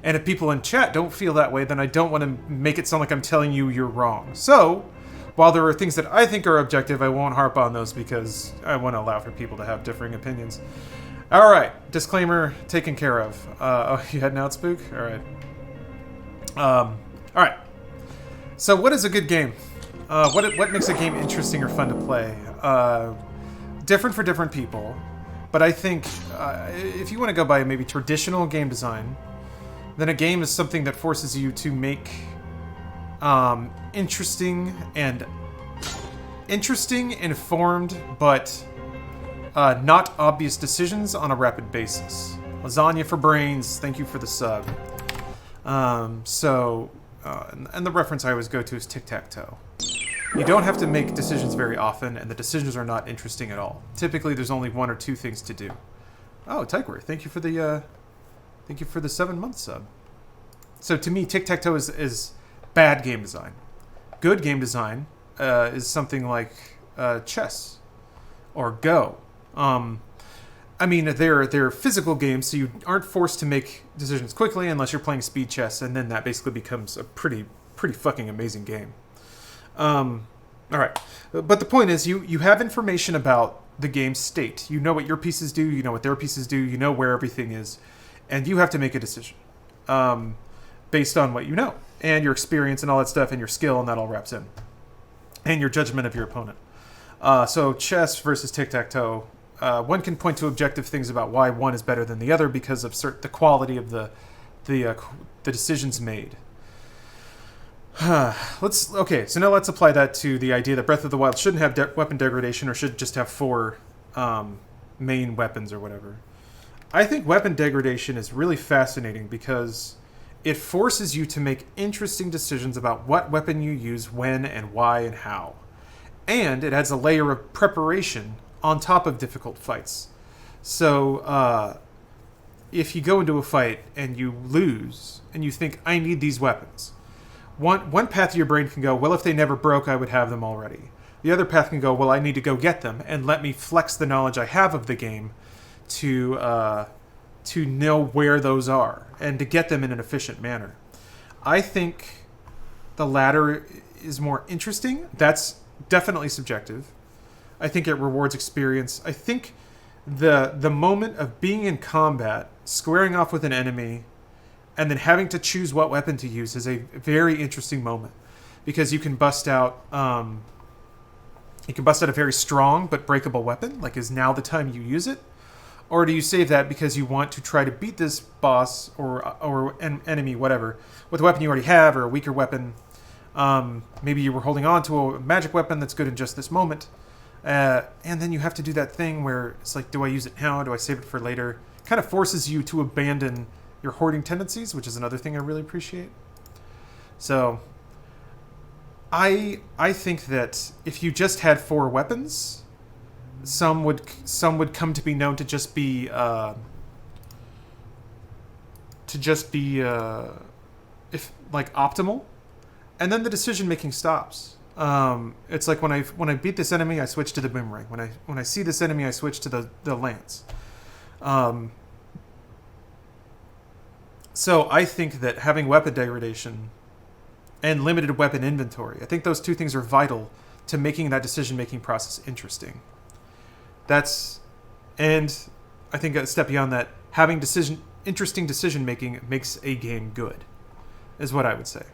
A: And if people in chat don't feel that way, then I don't want to make it sound like I'm telling you you're wrong. So, while there are things that I think are objective, I won't harp on those because I want to allow for people to have differing opinions. Alright, disclaimer taken care of. Oh, you heading out, Spook? Alright. Alright. So what is a good game? What makes a game interesting or fun to play? Different for different people. But I think if you want to go by maybe traditional game design, then a game is something that forces you to make interesting and interesting, informed, but not obvious decisions on a rapid basis. Lasagna for brains, thank you for the sub. And the reference I always go to is tic-tac-toe. You don't have to make decisions very often, and the decisions are not interesting at all. Typically, there's only one or two things to do. Oh, Tiger, thank you for the 7-month sub. So to me, tic-tac-toe is bad game design. Good game design is something like chess or Go. I mean, they're physical games, so you aren't forced to make decisions quickly unless you're playing speed chess, and then that basically becomes a pretty fucking amazing game. All right, but the point is, you have information about the game's state. You know what your pieces do. You know what their pieces do. You know where everything is, and you have to make a decision based on what you know and your experience and all that stuff and your skill, and that all wraps in, and your judgment of your opponent. So chess versus tic-tac-toe. One can point to objective things about why one is better than the other because of the quality of the decisions made. Okay, so now let's apply that to the idea that Breath of the Wild shouldn't have weapon degradation or should just have 4 main weapons or whatever. I think weapon degradation is really fascinating because it forces you to make interesting decisions about what weapon you use, when, and why, and how. And it adds a layer of preparation on top of difficult fights. So, if you go into a fight and you lose, and you think, I need these weapons, one path of your brain can go, well, if they never broke, I would have them already. The other path can go, well, I need to go get them, and let me flex the knowledge I have of the game to know where those are, and to get them in an efficient manner. I think the latter is more interesting. That's definitely subjective. I think it rewards experience. I think the moment of being in combat, squaring off with an enemy, and then having to choose what weapon to use is a very interesting moment because you can bust out a very strong but breakable weapon. Like, is now the time you use it, or do you save that because you want to try to beat this boss or an enemy, whatever, with a weapon you already have or a weaker weapon? Maybe you were holding on to a magic weapon that's good in just this moment. And then you have to do that thing where it's like, do I use it now? Do I save it for later? Kind of forces you to abandon your hoarding tendencies, which is another thing I really appreciate. So, I think that if you just had 4 weapons, some would come to be known to just be if like optimal, and then the decision making stops. It's like when I beat this enemy, I switch to the boomerang. When I see this enemy, I switch to the lance. So I think that having weapon degradation and limited weapon inventory, I think those two things are vital to making that decision-making process interesting. And I think a step beyond that, having interesting decision-making makes a game good, is what I would say.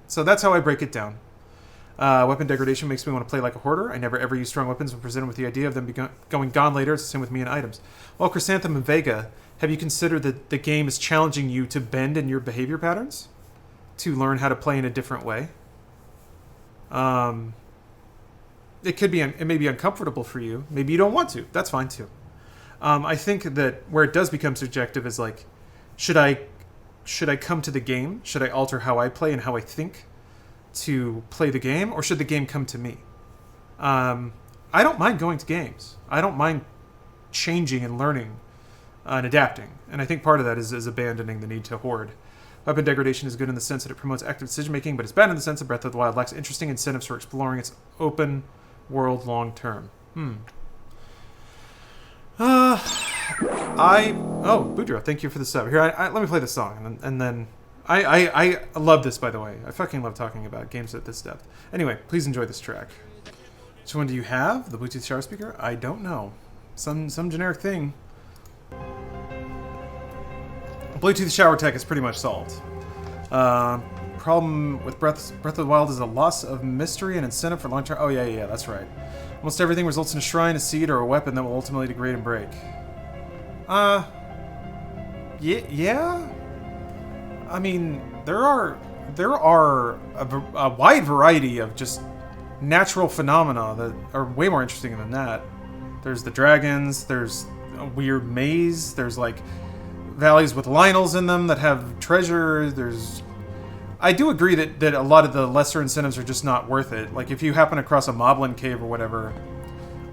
A: So that's how I break it down. Weapon degradation makes me want to play like a hoarder. I never ever use strong weapons when presented with the idea of them going gone later. It's the same with me and items. Well, Chrysanthemum and Vega, have you considered that the game is challenging you to bend in your behavior patterns? To learn how to play in a different way? It may be uncomfortable for you. Maybe you don't want to. That's fine too. I think that where it does become subjective is like, should I come to the game? Should I alter how I play and how I think to play the game, or should the game come to me? I don't mind going to games. I don't mind changing and learning and adapting. And I think part of that is abandoning the need to hoard. Weapon degradation is good in the sense that it promotes active decision-making, but it's bad in the sense that Breath of the Wild lacks interesting incentives for exploring its open world long term. Boudreaux, thank you for the sub. Here, let me play the song, and then I love this, by the way. I fucking love talking about games at this depth. Anyway, please enjoy this track. Which one do you have? The Bluetooth shower speaker? I don't know. Some generic thing. Bluetooth shower tech is pretty much solved. Problem with Breath of the Wild is a loss of mystery and incentive for long-term... Oh, yeah, that's right. Almost everything results in a shrine, a seed, or a weapon that will ultimately degrade and break. Yeah? I mean, there are a wide variety of just natural phenomena that are way more interesting than that. There's the dragons, there's a weird maze, there's like valleys with Lionels in them that have treasure, there's... I do agree that a lot of the lesser incentives are just not worth it. Like, if you happen across a Moblin cave or whatever,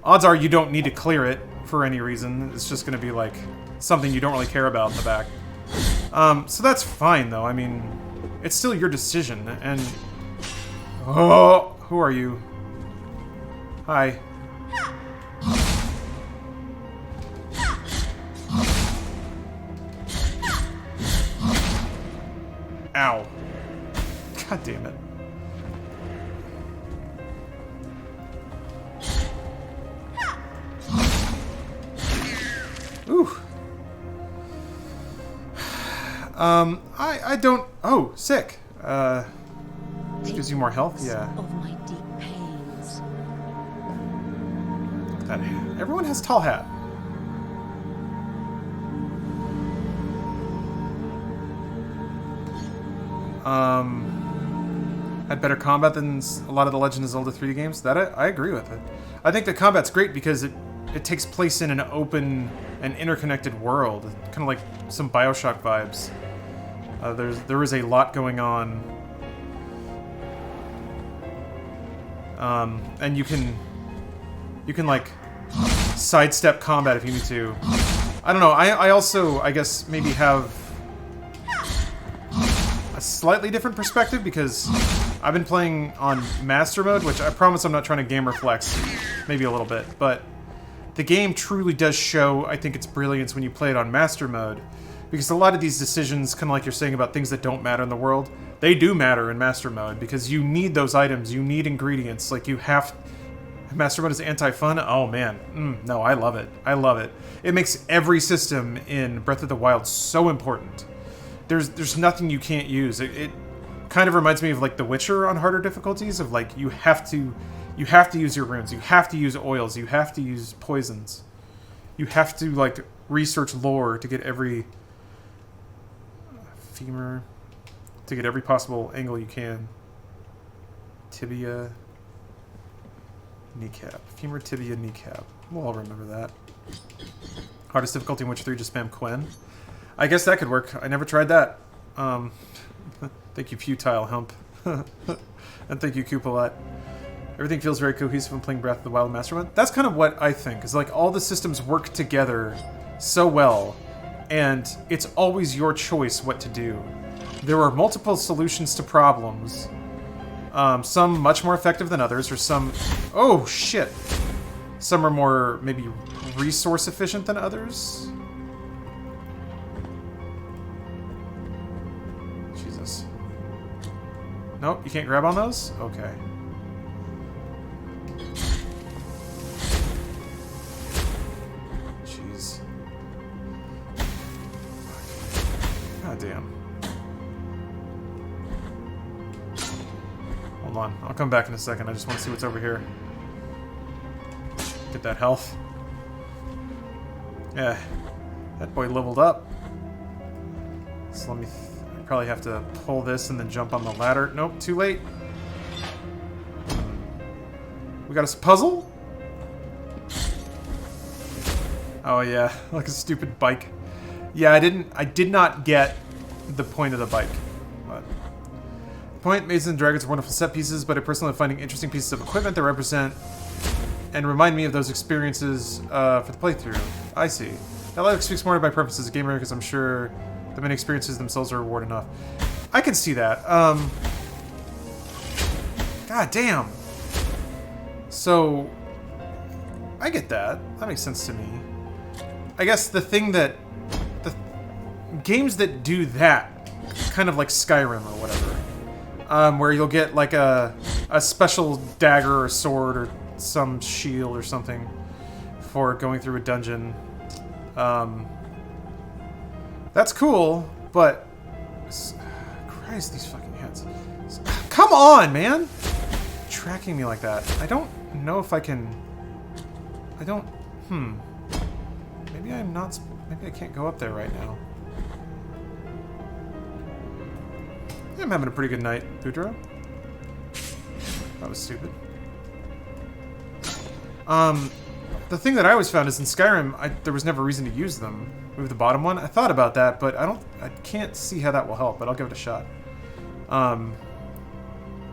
A: odds are you don't need to clear it for any reason. It's just going to be, like, something you don't really care about in the back. So that's fine, though. I mean, it's still your decision, and... Oh, who are you? Hi. Ow. God damn it. Ooh. I don't... Oh, sick. This gives you more health? Yeah.
F: Of my deep pains.
A: Look at that. Everyone has tall hat. Had better combat than a lot of the Legend of Zelda 3D games. That I agree with it. I think the combat's great because it takes place in an open and interconnected world, kind of like some BioShock vibes. There is a lot going on, and you can like sidestep combat if you need to. I don't know. I also, I guess, maybe have a slightly different perspective because I've been playing on Master Mode, which I promise I'm not trying to gamer flex, maybe a little bit, but the game truly does show, I think, its brilliance when you play it on Master Mode, because a lot of these decisions, kind of like you're saying about things that don't matter in the world, they do matter in Master Mode, because you need those items, you need ingredients, like you have... Master Mode is anti-fun? Oh man, no, I love it. I love it. It makes every system in Breath of the Wild so important. There's nothing you can't use. It kind of reminds me of like The Witcher on harder difficulties, of like you have to use your runes, you have to use oils, you have to use poisons. You have to like research lore to get every femur, to get every possible angle you can. Tibia, kneecap. Femur, tibia, kneecap. We'll all remember that. Hardest difficulty in Witcher 3, just spam Quen. I guess that could work. I never tried that. Thank you, Futile Hump. And thank you, Coupolette. Everything feels very cohesive when playing Breath of the Wild Master Mode. That's kind of what I think. Is like all the systems work together so well, and it's always your choice what to do. There are multiple solutions to problems. Some much more effective than others, or some... Oh, shit! Some are more, maybe, resource efficient than others. Jesus. Nope, you can't grab on those? Okay. Jeez. God damn. Hold on, I'll come back in a second. I just want to see what's over here. Get that health. Yeah, that boy leveled up. So let me... I probably have to pull this and then jump on the ladder. Nope, too late. We got a puzzle? Oh yeah, like a stupid bike. Yeah, I did not get the point of the bike. But point, Mazes and Dragons are wonderful set pieces, but I personally am finding interesting pieces of equipment that represent and remind me of those experiences for the playthrough. I see. That logic speaks more to my preference as a gamer, because I'm sure the many experiences themselves are reward enough. I can see that. God damn. So, I get that. That makes sense to me. I guess the thing that... The games that do that, kind of like Skyrim or whatever, where you'll get like a special dagger or sword or some shield or something for going through a dungeon. That's cool, but... Christ, these fucking heads. Come on, man! Tracking me like that. I don't know if I can... I don't... Maybe I'm not... Maybe I can't go up there right now. I'm having a pretty good night, Boudreaux. That was stupid. The thing that I always found is in Skyrim, there was never a reason to use them. Move the bottom one. I thought about that, but I can't see how that will help. But I'll give it a shot. Can't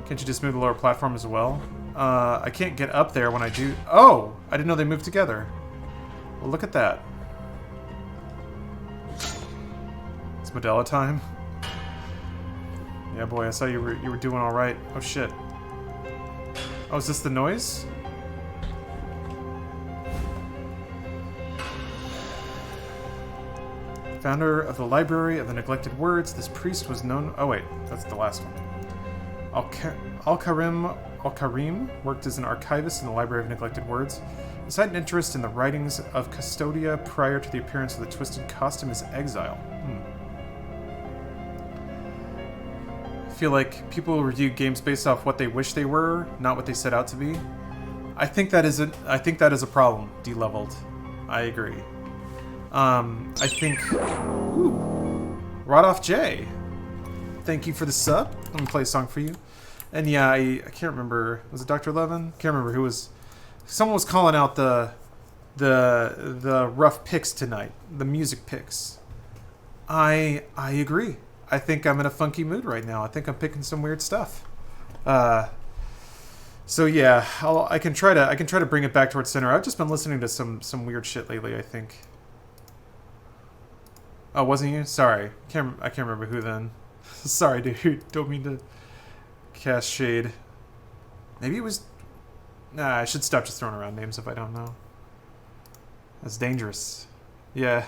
A: you just move the lower platform as well? I can't get up there when I do. Oh, I didn't know they moved together. Well, look at that. It's Modella time. Yeah, boy, I saw you were doing all right. Oh shit. Oh, is this the noise? Founder of the Library of the Neglected Words, this priest was known... Oh wait, that's the last one. Al-Karim worked as an archivist in the Library of Neglected Words. He had an interest in the writings of Custodia prior to the appearance of the twisted costume as exile. I feel like people review games based off what they wish they were, not what they set out to be. I think that is a problem, D-leveled. I agree. I think... Ooh. Rodoff J. Thank you for the sub. Let me play a song for you. And yeah, I can't remember. Was it Dr. Levin? Can't remember who was... Someone was calling out the rough picks tonight. The music picks. I agree. I think I'm in a funky mood right now. I think I'm picking some weird stuff. So yeah, I can try to bring it back towards center. I've just been listening to some weird shit lately, I think. Oh, wasn't you? Sorry. I can't remember who then. Sorry, dude. Don't mean to cast shade. Maybe it was... Nah, I should stop just throwing around names if I don't know. That's dangerous. Yeah.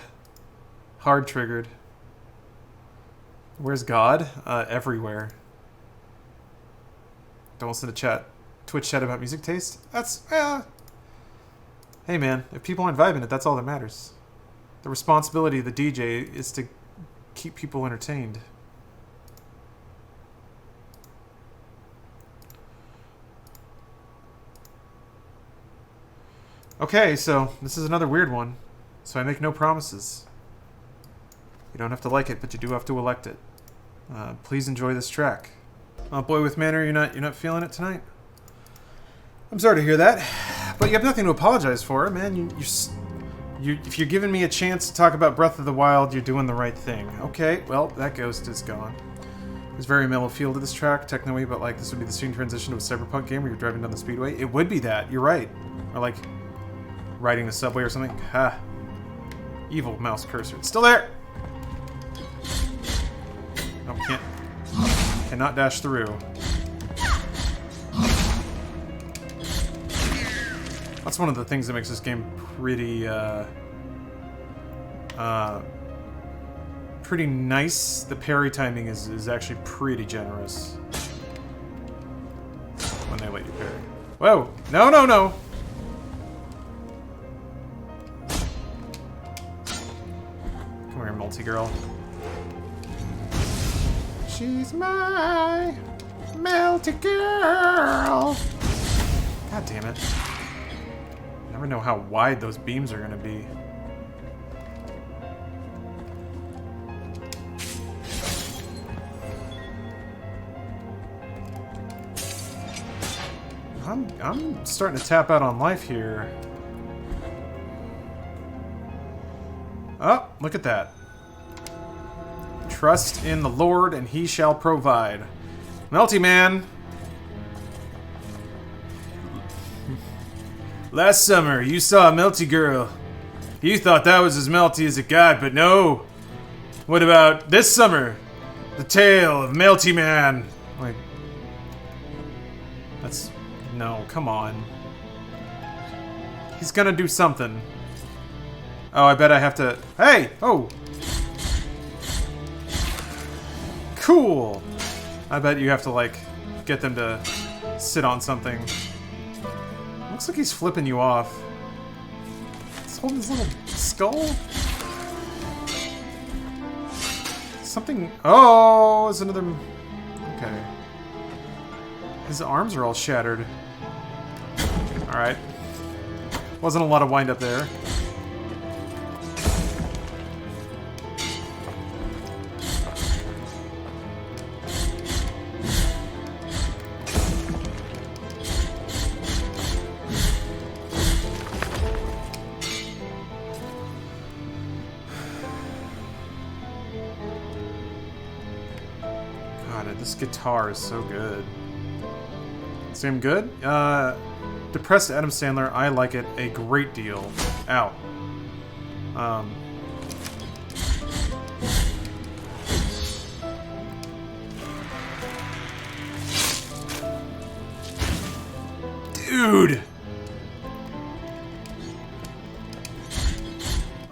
A: Hard triggered. Where's God? Everywhere. Don't listen to Twitch chat about music taste? That's... Hey man, if people aren't vibing it, that's all that matters. The responsibility of the DJ is to keep people entertained. Okay, so this is another weird one. So I make no promises. You don't have to like it, but you do have to elect it. Please enjoy this track. Boy with Manor, you're not feeling it tonight? I'm sorry to hear that, but you have nothing to apologize for, man. If you're giving me a chance to talk about Breath of the Wild, you're doing the right thing. Okay, well, that ghost is gone. There's very mellow feel to this track, techno-y, but like this would be the soon transition to a cyberpunk game where you're driving down the speedway. It would be that, you're right. Or like riding the subway or something. Ha. Evil mouse cursor. It's still there! No, cannot dash through. That's one of the things that makes this game pretty pretty nice. The parry timing is actually pretty generous when they let you parry. Whoa! No, no, no! Come here, multi-girl. She's my multi-girl! God damn it. Never know how wide those beams are gonna be. I'm starting to tap out on life here. Oh, look at that. Trust in the Lord and he shall provide. Melty Man. Last summer, you saw a melty girl. You thought that was as melty as it got, but no. What about this summer? The tale of Melty Man. Like, that's... No, come on. He's gonna do something. Oh, I bet I have to... Hey! Oh! Cool! I bet you have to, like, get them to sit on something. Looks like he's flipping you off. He's holding his little skull. Something... Oh! There's another... Okay. His arms are all shattered. Alright. Wasn't a lot of wind up there. this guitar is so good. Same good? Depressed Adam Sandler, I like it a great deal. Ow. Dude!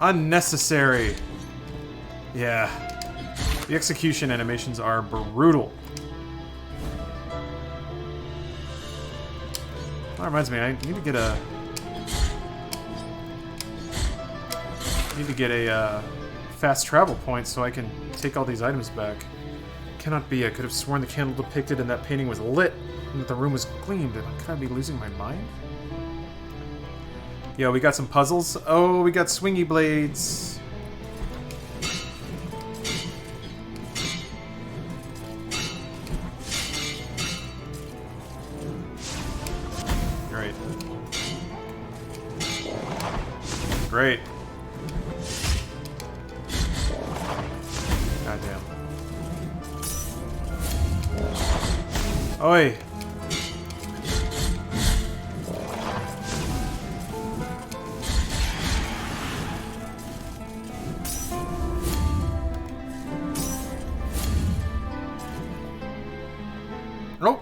A: Unnecessary. Yeah. The execution animations are brutal. That reminds me, I need to get a fast travel point so I can take all these items back. Cannot be. I could have sworn the candle depicted in that painting was lit and that the room was gleamed. Could I be losing my mind? Yo, we got some puzzles. Oh, we got swingy blades. Great. Great. Goddamn. Oi. Oh!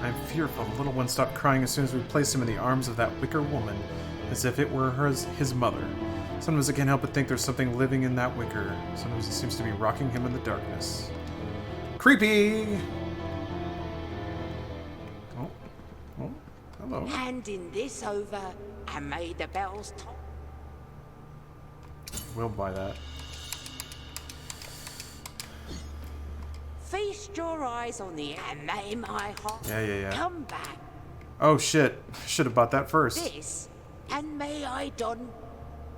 A: I'm fearful. The little one stopped crying as soon as we placed him in the arms of that wicker woman, as if it were his mother. Sometimes I can't help but think there's something living in that wicker. Sometimes it seems to be rocking him in the darkness. Creepy! Oh. Oh. Hello.
G: Handing this over and may the bells toll.
A: We'll buy that.
G: Feast your eyes on the and may my heart
A: Yeah.
G: come back.
A: Oh shit. Should have bought that first.
G: This and may I don.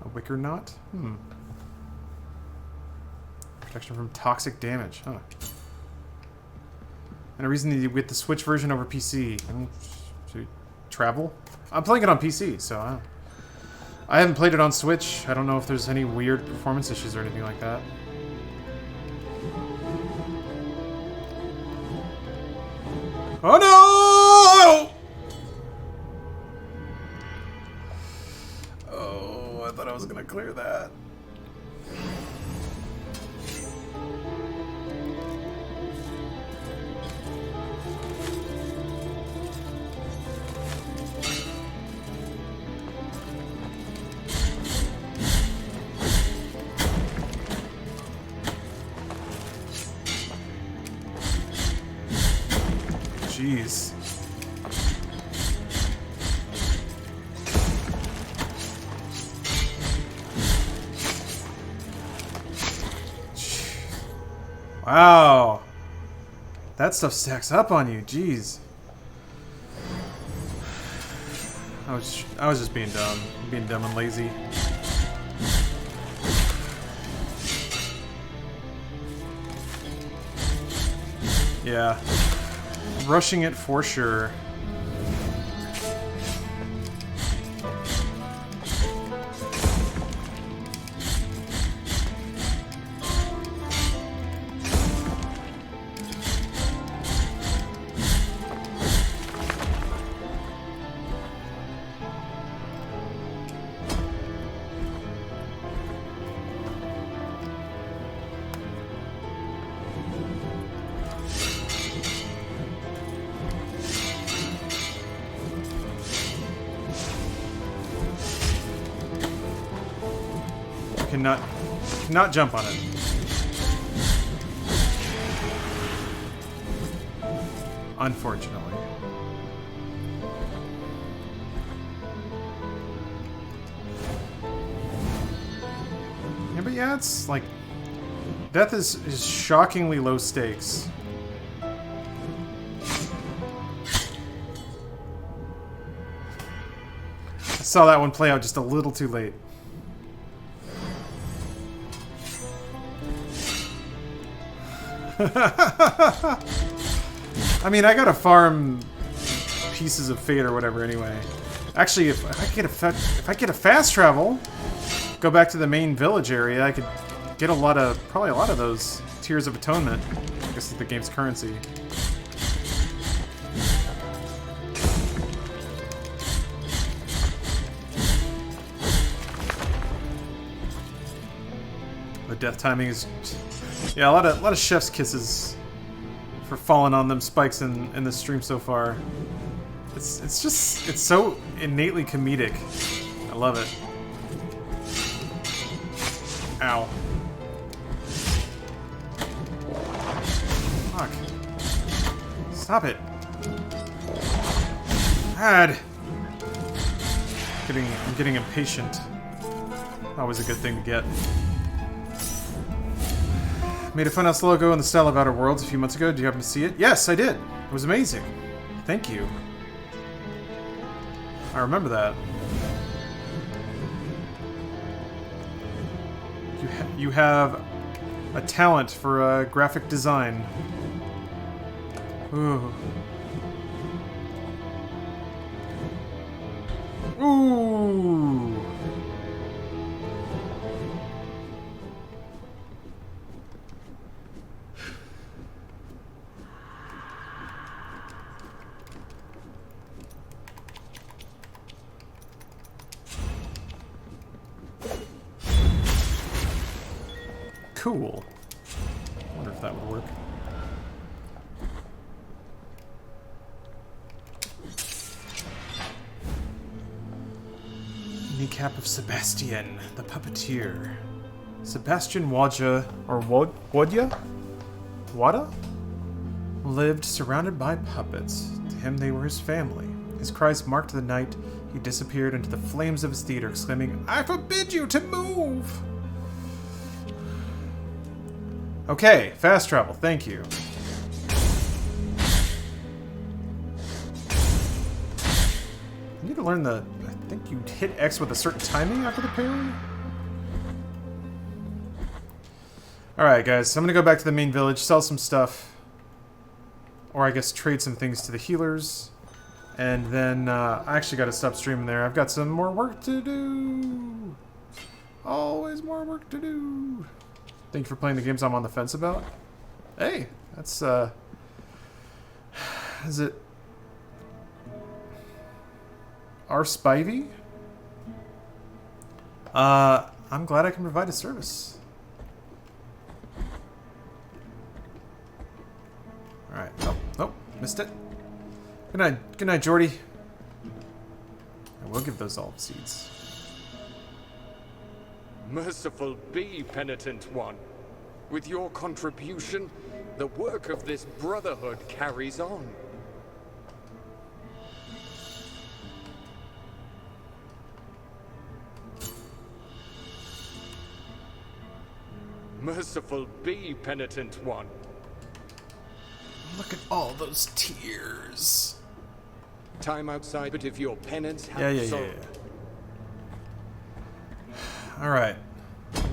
A: A wicker knot? Protection from toxic damage, huh. And a reason to get the Switch version over PC. Should we travel? I'm playing it on PC, so I haven't played it on Switch. I don't know if there's any weird performance issues or anything like that. Oh no! Oh, I thought I was gonna clear that. Jeez. Wow. That stuff stacks up on you. Jeez. I was just being dumb. Being dumb and lazy. Yeah. Rushing it for sure. Cannot jump on it. Unfortunately. Yeah, but yeah, it's like death is shockingly low stakes. I saw that one play out just a little too late. I mean, I gotta farm pieces of fate or whatever anyway. Actually, if I get a fast travel, go back to the main village area, I could get probably a lot of those Tears of Atonement. guess it's the game's currency. The death timing is, yeah, a lot of chef's kisses for falling on them spikes in the stream so far. It's just, it's so innately comedic. I love it. Ow. Fuck. Stop it. God. I'm getting impatient. Always a good thing to get. Made a Funhouse logo in the style of Outer Worlds a few months ago. Do you happen to see it? Yes, I did. It was amazing. Thank you. I remember that. You have a talent for graphic design. Ooh. Ooh. Cool. Wonder if that would work. Kneecap of Sebastian, the puppeteer. Sebastian Wadja, or Wadja? Wada? Lived surrounded by puppets. To him, they were his family. His cries marked the night he disappeared into the flames of his theater, exclaiming, "I forbid you to move!" Okay, fast travel, thank you. I need to learn the... I think you hit X with a certain timing after the parry? Alright guys, so I'm gonna go back to the main village, sell some stuff. Or I guess trade some things to the healers. And then, I actually gotta stop streaming there. I've got some more work to do! Always more work to do! Thank you for playing the games I'm on the fence about. Hey, that's, is it... R. Spivey? I'm glad I can provide a service. Alright, oh, missed it. Good night, Jordy. I will give those all seeds.
H: Merciful be, penitent one. With your contribution, the work of this brotherhood carries on. Merciful be, penitent one.
A: Look at all those tears.
H: Time outside, but if your penance
A: Yeah.
H: has soul.
A: Alright.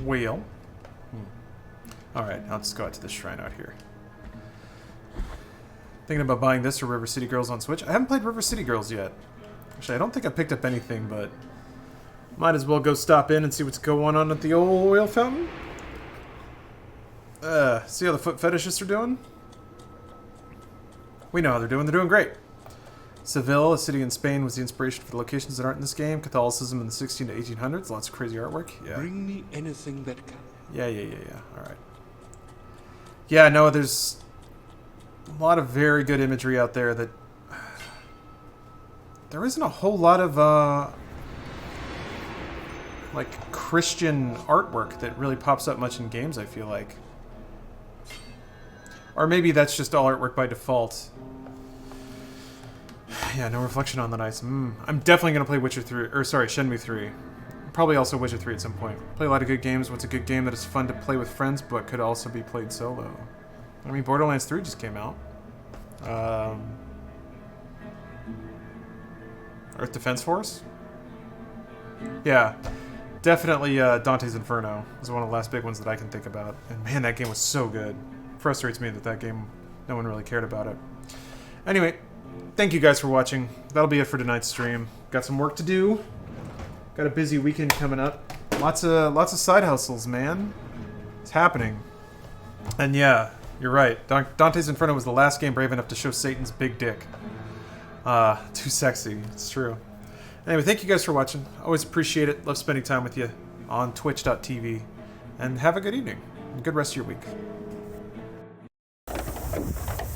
A: Wheel. Alright, I'll just go out to the shrine out here. Thinking about buying this or River City Girls on Switch. I haven't played River City Girls yet. Actually, I don't think I picked up anything, but might as well go stop in and see what's going on at the old oil fountain. See how the foot fetishists are doing? We know how they're doing. They're doing great. Seville, a city in Spain, was the inspiration for the locations that aren't in this game. Catholicism in the 16 to 1800s. Lots of crazy artwork. Yeah.
H: Bring me anything that can.
A: Yeah. Alright. Yeah, no, there's a lot of very good imagery out there that... There isn't a whole lot of, like, Christian artwork that really pops up much in games, I feel like. Or maybe that's just all artwork by default. Yeah, no reflection on the ice. I'm definitely going to play Shenmue 3. Probably also Witcher 3 at some point. Play a lot of good games. What's a good game that is fun to play with friends, but could also be played solo? I mean, Borderlands 3 just came out. Earth Defense Force? Yeah. Definitely Dante's Inferno is one of the last big ones that I can think about. And man, that game was so good. Frustrates me that game, no one really cared about it. Anyway, thank you guys for watching. That'll be it for tonight's stream. Got some work to do. Got a busy weekend coming up. Lots of side hustles, man. It's happening. And yeah, You're right. Dante's Inferno was the last game brave enough to show Satan's big dick. Too sexy. It's true. Anyway, thank you guys for watching. Always appreciate it. Love spending time with you on twitch.tv. And have a good evening. And good rest of your week.